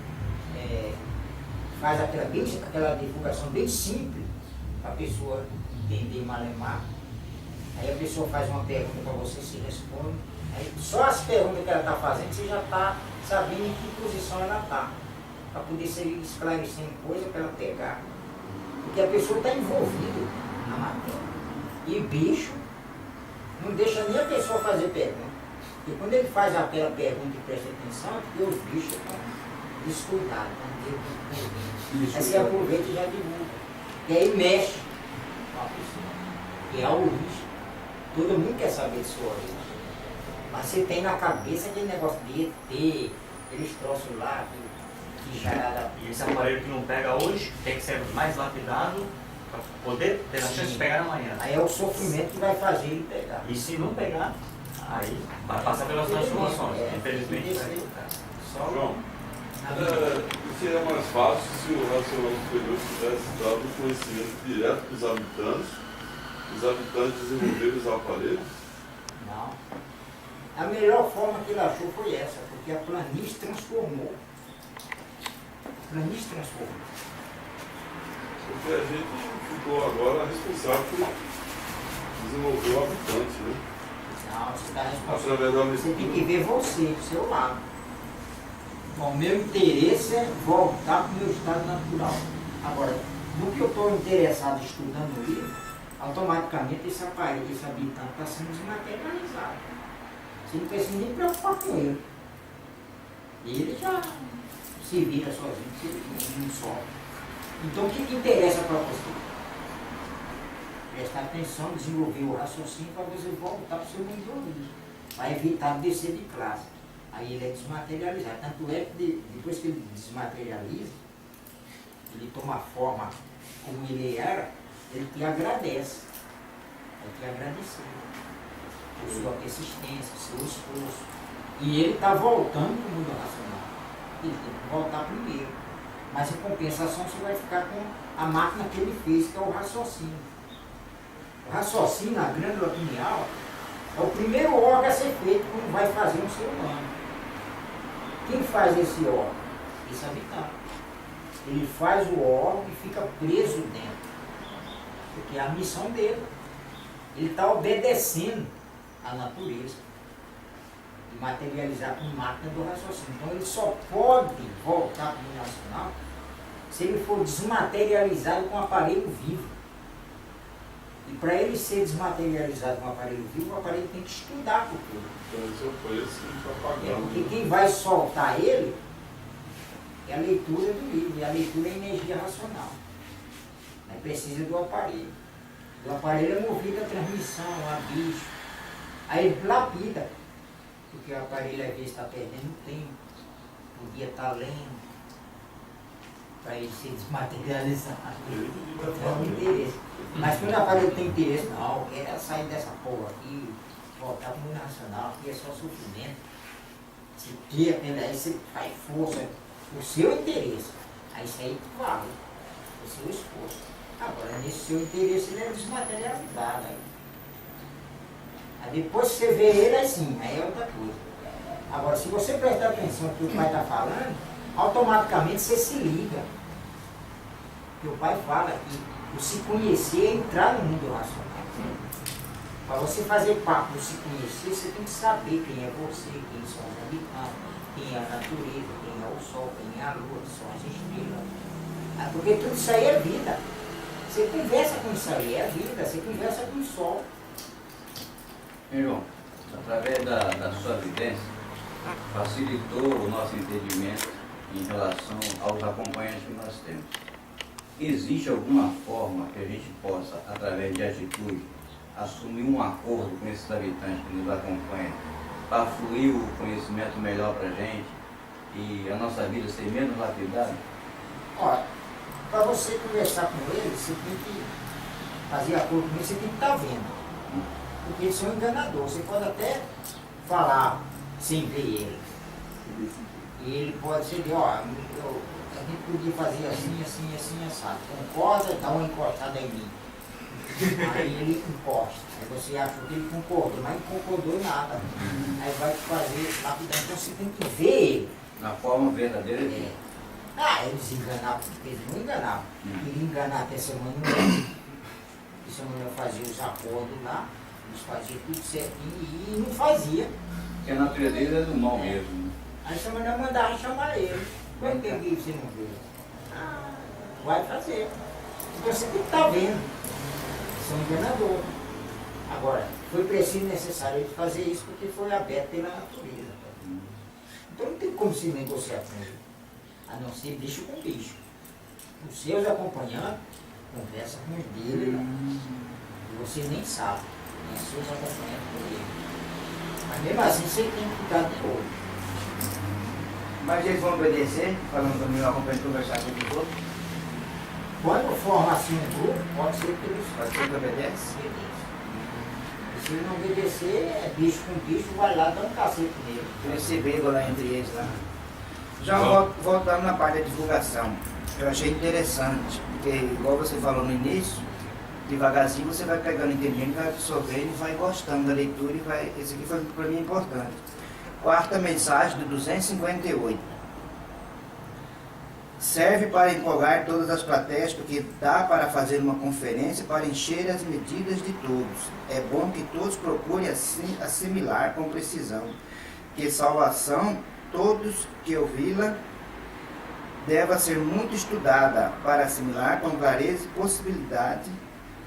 faz aquela divulgação bem simples, para a pessoa entender malemar. Aí a pessoa faz uma pergunta para você, se responde. Aí só as perguntas que ela está fazendo, você já está sabendo em que posição ela está, para poder ser esclarecendo coisa para ela pegar. Porque a pessoa está envolvida na matéria. E bicho não deixa nem a pessoa fazer pergunta. Porque quando ele faz aquela pergunta e presta atenção, é porque os bichos estão descuidados. Aí você aproveita e já divulga. E aí mexe com a pessoa. E é a origem. Todo mundo quer saber de sua origem. Mas você tem na cabeça aquele negócio de ET, eles troçam lá, que já era. E esse aparelho que não pega hoje tem que ser mais lapidado para poder ter a chance de pegar amanhã. Aí é o sofrimento que vai fazer ele pegar. E se não pegar, aí vai passar pelas transformações. Infelizmente vai ser. ficar. João, seria mais fácil se o racional superior tivesse dado o conhecimento direto para os habitantes os habitantes desenvolveram os aparelhos? Não. A melhor forma que ele achou foi essa, porque a planície transformou. A planície transformou. Porque a gente ficou agora responsável por desenvolver o habitante, né? Não, você está Através da responsável. Você tem que ver você, do seu lado. Bom, meu interesse é voltar para o meu estado natural. Agora, no que eu estou interessado estudando o livro, automaticamente esse aparelho, esse habitante está sendo desmaterializado. Você não precisa nem preocupar com ele. Ele já se vira sozinho, se ele não sobe. Então o que interessa para você? Prestar atenção, desenvolver o raciocínio para você voltar para o seu mundo de origem. Para evitar descer de classe. Aí ele é desmaterializado. Tanto é que depois que ele desmaterializa, ele toma a forma como ele era, ele te agradece. Ele te agradecer por sua persistência, seu esforço. E ele está voltando para o mundo racional. Ele tem que voltar primeiro. Mas em compensação você vai ficar com a máquina que ele fez, que é o raciocínio. O raciocínio, a glândula pineal, é o primeiro órgão a ser feito como vai fazer um ser humano. Quem faz esse órgão? Esse habitante. Ele faz o órgão e fica preso dentro. Porque é a missão dele. Ele está obedecendo à natureza. E materializar com máquina do raciocínio. Então ele só pode voltar para o mundo racional se ele for desmaterializado com um aparelho vivo. E para ele ser desmaterializado com um aparelho vivo, o aparelho tem que estudar a cultura. Então esse é o preço que está pagando. Porque quem vai soltar ele é a leitura do livro, e a leitura é energia racional. Não precisa do aparelho. O aparelho é movido a transmissão, a bicho. Aí ele lapida, porque o aparelho às vezes está perdendo tempo, podia estar lendo, para ele ser desmaterializado. Então é um interesse. Mas quando o aparelho tem interesse, não, eu quero sair dessa porra aqui, voltar para o mundo nacional, aqui é só sofrimento. Você quer, aí você faz força, o seu interesse. Aí isso aí vale, o seu esforço. Agora, nesse seu interesse, ele é desmaterializado. Aí depois que você vê ele, assim, aí é outra coisa. Agora, se você prestar atenção no que o pai está falando, automaticamente você se liga. Porque o pai fala que o se conhecer é entrar no mundo racional. Para você fazer parte do se conhecer, você tem que saber quem é você, quem são os habitantes, quem é a natureza, quem é o sol, quem é a lua, que são as estrelas. Porque tudo isso aí é vida. Você conversa com isso aí, é vida, você conversa com o sol. João, através da sua vivência, facilitou o nosso entendimento em relação aos acompanhantes que nós temos. Existe alguma forma que a gente possa, através de atitude, assumir um acordo com esses habitantes que nos acompanham, para fluir o conhecimento melhor para a gente e a nossa vida ser menos lapidada? Olha, para você conversar com eles, você tem que fazer acordo com eles, você tem que estar vendo. Porque eles são enganadores. Você pode até falar sem ver ele. E ele pode dizer, ó, a gente podia fazer assim, assim, assim, assado. Concorda, dá uma encostada em mim. Aí ele encosta. Aí você acha que ele concordou, mas não concordou em nada. Aí vai te fazer rapidão. Então você tem que ver ele. Na forma verdadeira dele. Eles enganavam, eles não enganavam. Queriam enganar até semana mulher. E semana fazia os acordos lá, eles faziam tudo certinho e não fazia. Porque a natureza deles é do mal mesmo. Né? Aí semana mandava chamar ele. Como é que você não vê? Vai fazer. Então você tem que estar vendo. São enganadores. Agora, foi preciso e necessário ele fazer isso porque foi aberto pela natureza. Então não tem como se negociar com ele. A não ser bicho com bicho. Os seus acompanhantes conversam com os dele e você nem sabe. Nem os seus acompanhantes com ele. Mas mesmo assim você tem que ficar de olho. Mas eles vão obedecer, falando para mim, acompanhando conversar com o outro? Quando forma assim um grupo, pode ser que eles Pode ser que obedece? obedecem. E se ele não obedecer, é bicho com bicho, vai lá dar um cacete nele. Eles se brigam lá entre eles lá. Já voltando na parte da divulgação, eu achei interessante, porque igual você falou no início, devagarzinho você vai pegando entendimento, vai absorvendo, vai gostando da leitura e vai. Esse aqui foi para mim importante. Quarta mensagem do 258. Serve para empolgar todas as plateias, porque dá para fazer uma conferência para encher as medidas de todos. É bom que todos procurem assimilar com precisão, que salvação, todos que ouvi-la, deve ser muito estudada para assimilar com clareza e possibilidade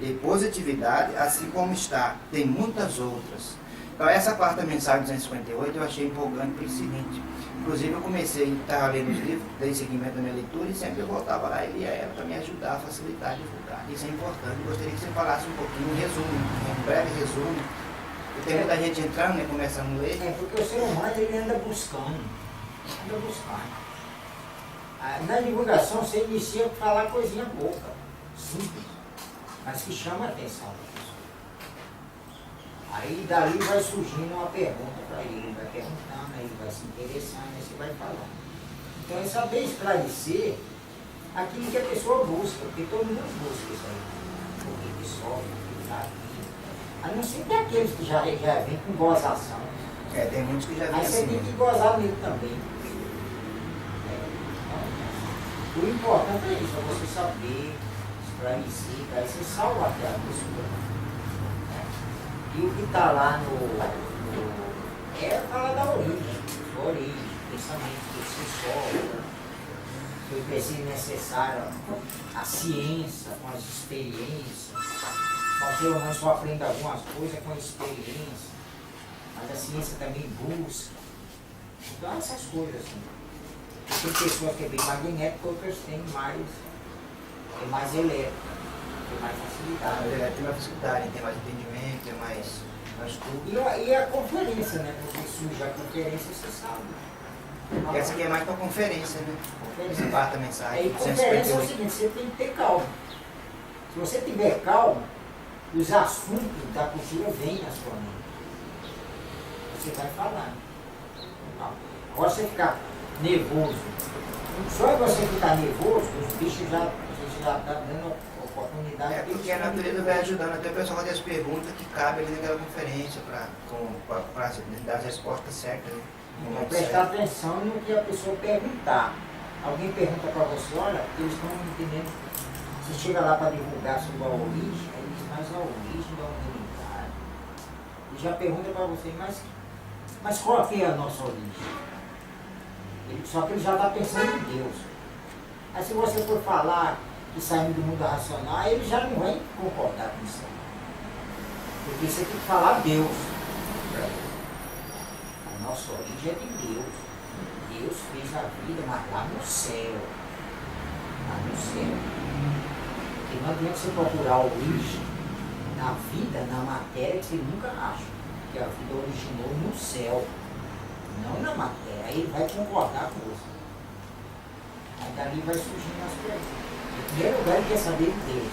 e positividade, assim como está. Tem muitas outras. Então essa parte da mensagem 258 eu achei empolgante pelo seguinte. Inclusive eu comecei, estava lendo os livros, dei seguimento da minha leitura e sempre eu voltava lá e lia ela para me ajudar a facilitar, a divulgar. Isso é importante. Eu gostaria que você falasse um pouquinho, um resumo, um breve resumo. E tem muita gente entrando, né, começando a ler. É porque o ser humano ele anda buscando. Na divulgação você inicia a falar coisinha pouca, simples, mas que chama a atenção da pessoa. Aí dali vai surgindo uma pergunta para ele, vai perguntando, aí ele vai se interessando, aí você vai falando. Então é saber esclarecer aquilo que a pessoa busca, porque todo mundo busca isso aí. O que sofre, o que está aqui. A não ser que aqueles que já vêm com gozação. É, tem muitos que já vêm aí você assim. tem que gozar nele também. O importante é isso, é você saber, esclarecer, aí você salva aquela pessoa. E o que está lá é falar da origem, pensamento que se solta, foi preciso e necessário a ciência com as experiências. O ser humano só aprende algumas coisas com a experiência, mas a ciência também busca. Então essas coisas assim. Tem pessoas que é bem magnética, outras têm mais elétrico, tem mais facilidade. Tem mais facilidade, tem mais entendimento, tem mais tudo. E a conferência, né? Porque surge a conferência, você sabe. Essa aqui é mais para conferência, né? Conferência. Quarta mensagem. E conferência é o seguinte, você tem que ter calma. Se você tiver calma, os assuntos da cultura vêm na sua mente. Você vai falando. Agora você ficar nervoso. Só é você ficar nervoso, os bichos já estão dando oportunidade. É porque a natureza vai ajudando até o pessoal fazer as perguntas que cabem ali naquela conferência para dar as respostas certas. Né? Então, prestar atenção no que a pessoa perguntar. Alguém pergunta para você, olha, eles estão entendendo. Você chega lá para divulgar sobre a origem, aí diz, mas a origem da humanidade. E já pergunta para você, mas qual que é a nossa origem? Só que ele já está pensando em Deus. Aí se você for falar que saímos do mundo racional, ele já não vai concordar com isso. Porque você tem que falar Deus. A nossa origem é de Deus. Deus fez a vida, mas lá no céu. Lá no céu. Porque não adianta você procurar a origem na vida, na matéria, que você nunca acha. Porque a vida originou no céu. Não na matéria. Aí ele vai concordar com você. Aí dali vai surgindo as perguntas. Em primeiro lugar, ele quer saber de Deus.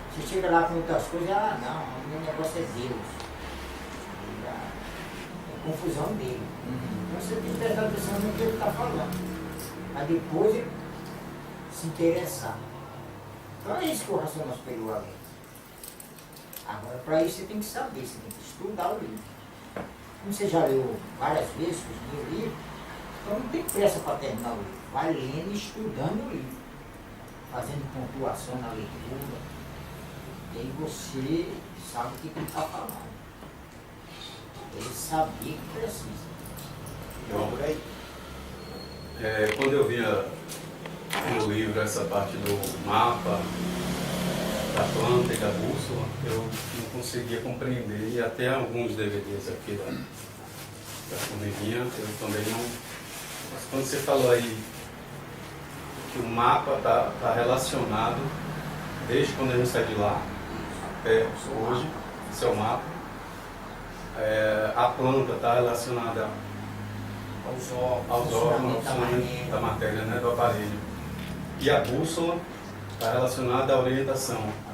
Você chega lá com outras coisas, não, o meu negócio é Deus. É confusão dele. Então você tem que prestar atenção no que ele está falando. Aí depois ele se interessar. Então é isso que o racional superior alerta. Agora, para isso você tem que saber, você tem que estudar o livro. Como você já leu várias vezes o livro, então não tem pressa para terminar o livro. Vai lendo e estudando o livro, fazendo pontuação na leitura, e aí você sabe o que ele está falando. Ele sabia que precisa. Bom, quando eu via no livro essa parte do mapa, da planta e da bússola, eu não conseguia compreender, e até alguns DVDs aqui da formiguinha, eu também não. Mas quando você falou aí que o mapa está relacionado, desde quando a gente sai de lá, até hoje, esse é o mapa, a planta está relacionada aos órgãos, ao funcionamento da matéria, né, do aparelho, e a bússola está relacionada à orientação.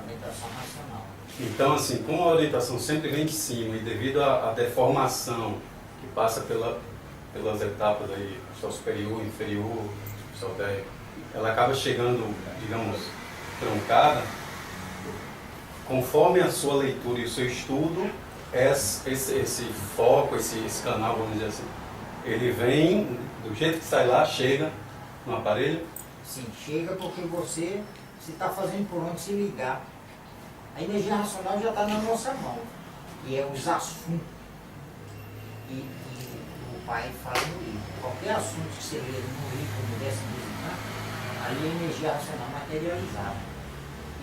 Então, assim, como a orientação sempre vem de cima e devido à deformação que passa pelas etapas aí, céu superior, inferior, céu térreo, ela acaba chegando, digamos, truncada, conforme a sua leitura e o seu estudo, esse foco, esse canal, vamos dizer assim, ele vem, do jeito que sai lá, chega no aparelho? Sim, chega porque você está fazendo por onde se ligar. A energia racional já está na nossa mão, que é os assuntos. E o pai fala no livro. Qualquer assunto que você lê no livro, como desse visitar, ali é energia racional materializada.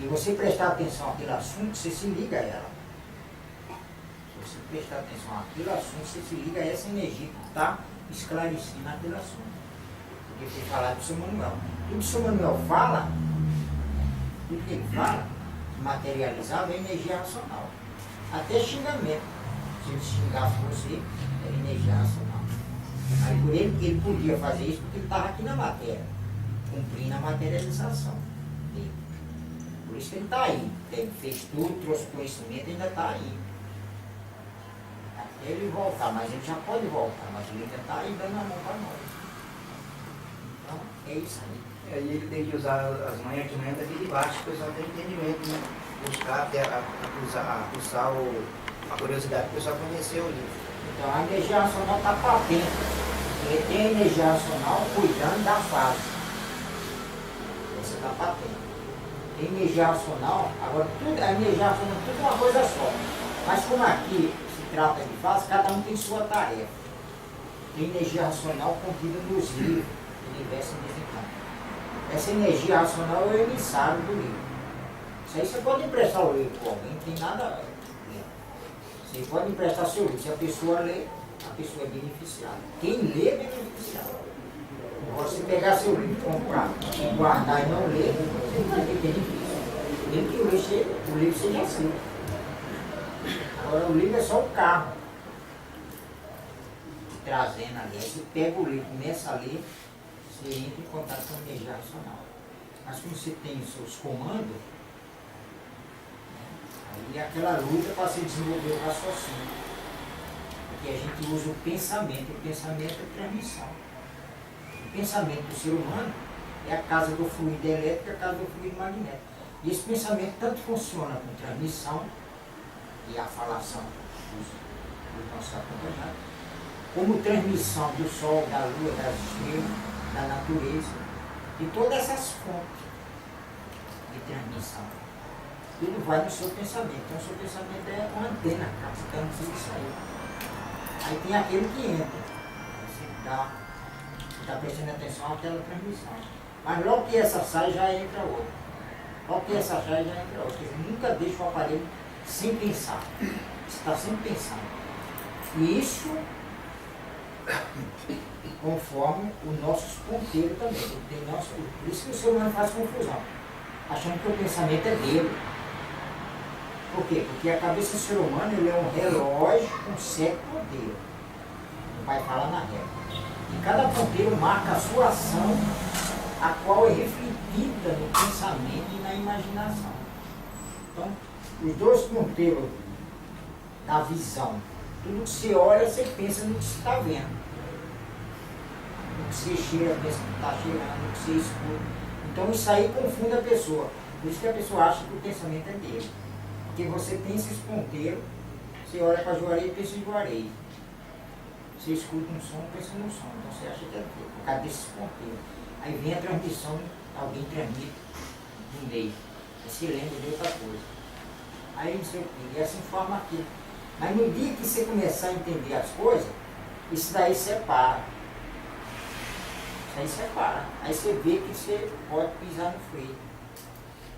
E você prestar atenção àquele assunto, você se liga a ela. Se você prestar atenção àquele assunto, você se liga a essa energia que está esclarecendo aquele assunto. Porque foi falar do seu Manuel. Tudo que o seu Manuel fala, tudo que ele fala, materializado é energia racional. Até xingamento. Se ele xingasse você, era energia racional. Aí por ele podia fazer isso porque ele estava aqui na matéria, cumprindo a materialização dele. Por isso que ele está aí. Ele fez tudo, trouxe conhecimento e ainda está aí. Até ele voltar, mas ele já pode voltar, mas ele ainda está aí dando a mão para nós. Então, é isso aí. E aí ele tem que usar as manhas de manhã daqui de baixo, o pessoal tem entendimento, né? Buscar até acusar a curiosidade para o pessoal conhecer o livro. Então a energia racional está patente. Ele tem a energia racional cuidando da fase. Você está patente. Tem energia racional, agora tudo, a energia racional tudo é uma coisa só. Mas como aqui se trata de fase, cada um tem sua tarefa. Tem energia racional contida nos livros, Universo e Desencanto. Essa energia racional é o emissário do livro. Isso aí você pode emprestar o livro para alguém, não tem nada a ver. Você pode emprestar seu livro. Se a pessoa lê, a pessoa é beneficiada. Quem lê é beneficiado. Agora, se pegar seu livro, comprar, guardar e não ler, você não vai ter benefício. Mesmo que o livro seja seu. Agora, o livro é só o carro. Trazendo ali. Aí você pega o livro, começa a ler, você entra em contato com a energia racional. Mas como você tem os seus comandos, aí é aquela luta para se desenvolver o raciocínio. Porque a gente usa o pensamento é transmissão. O pensamento do ser humano é a casa do fluido elétrico e a casa do fluido magnético. E esse pensamento tanto funciona com transmissão e a falação dos nossos acompanhados, como transmissão do sol, da lua, das estrelas, da natureza, e todas essas fontes de transmissão. Tudo vai no seu pensamento. Então o seu pensamento é uma antena captando tudo isso aí. Aí tem aquele que entra. Você está prestando atenção àquela transmissão. Mas logo que essa sai, já entra outra. Logo que essa sai, já entra outra. Você nunca deixa o aparelho sem pensar. Você está sempre pensando. E isso conforme os nossos ponteiros também. Por isso que o ser humano faz confusão. Achando que o pensamento é dele. Por quê? Porque a cabeça do ser humano ele é um relógio com 7 ponteiros. Vai falar na regra. E cada ponteiro marca a sua ação, a qual é refletida no pensamento e na imaginação. Então, os dois ponteiros da visão, tudo que você olha, você pensa no que você está vendo. No que você cheira, pensa no que está cheirando, no que você escuta. Então, isso aí confunde a pessoa. Por isso que a pessoa acha que o pensamento é dele. Porque você tem esses ponteiros, você olha para Juarez e pensa em Juarez. Você escuta um som, pensa no som. Então você acha que é dele, por causa desses ponteiros. Aí vem a transmissão, alguém transmite no meio. Aí você lembra de outra coisa. Aí não sei o que, e assim forma aquilo. Mas no dia que você começar a entender as coisas, isso daí separa. Isso aí separa. Aí você vê que você pode pisar no freio.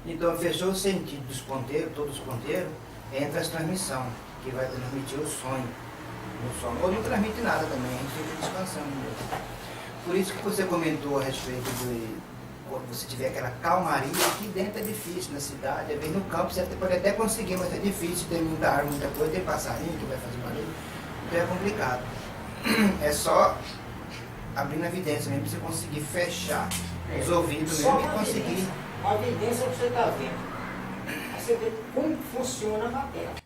Então, fechou o sentido dos ponteiros, todos os ponteiros, entra a transmissão, que vai transmitir o sonho. O sono. Ou não transmite nada também, a gente fica descansando mesmo. Por isso que você comentou a respeito de quando você tiver aquela calmaria, aqui dentro é difícil na cidade, às vezes no campo você pode até conseguir, mas é difícil, tem muita árvore, muita coisa, tem passarinho que vai fazer barulho, então é complicado. É só abrindo a evidência mesmo, você conseguir fechar os ouvidos mesmo e conseguir. A evidência é o que você está vendo. Aí você vê como funciona a matéria.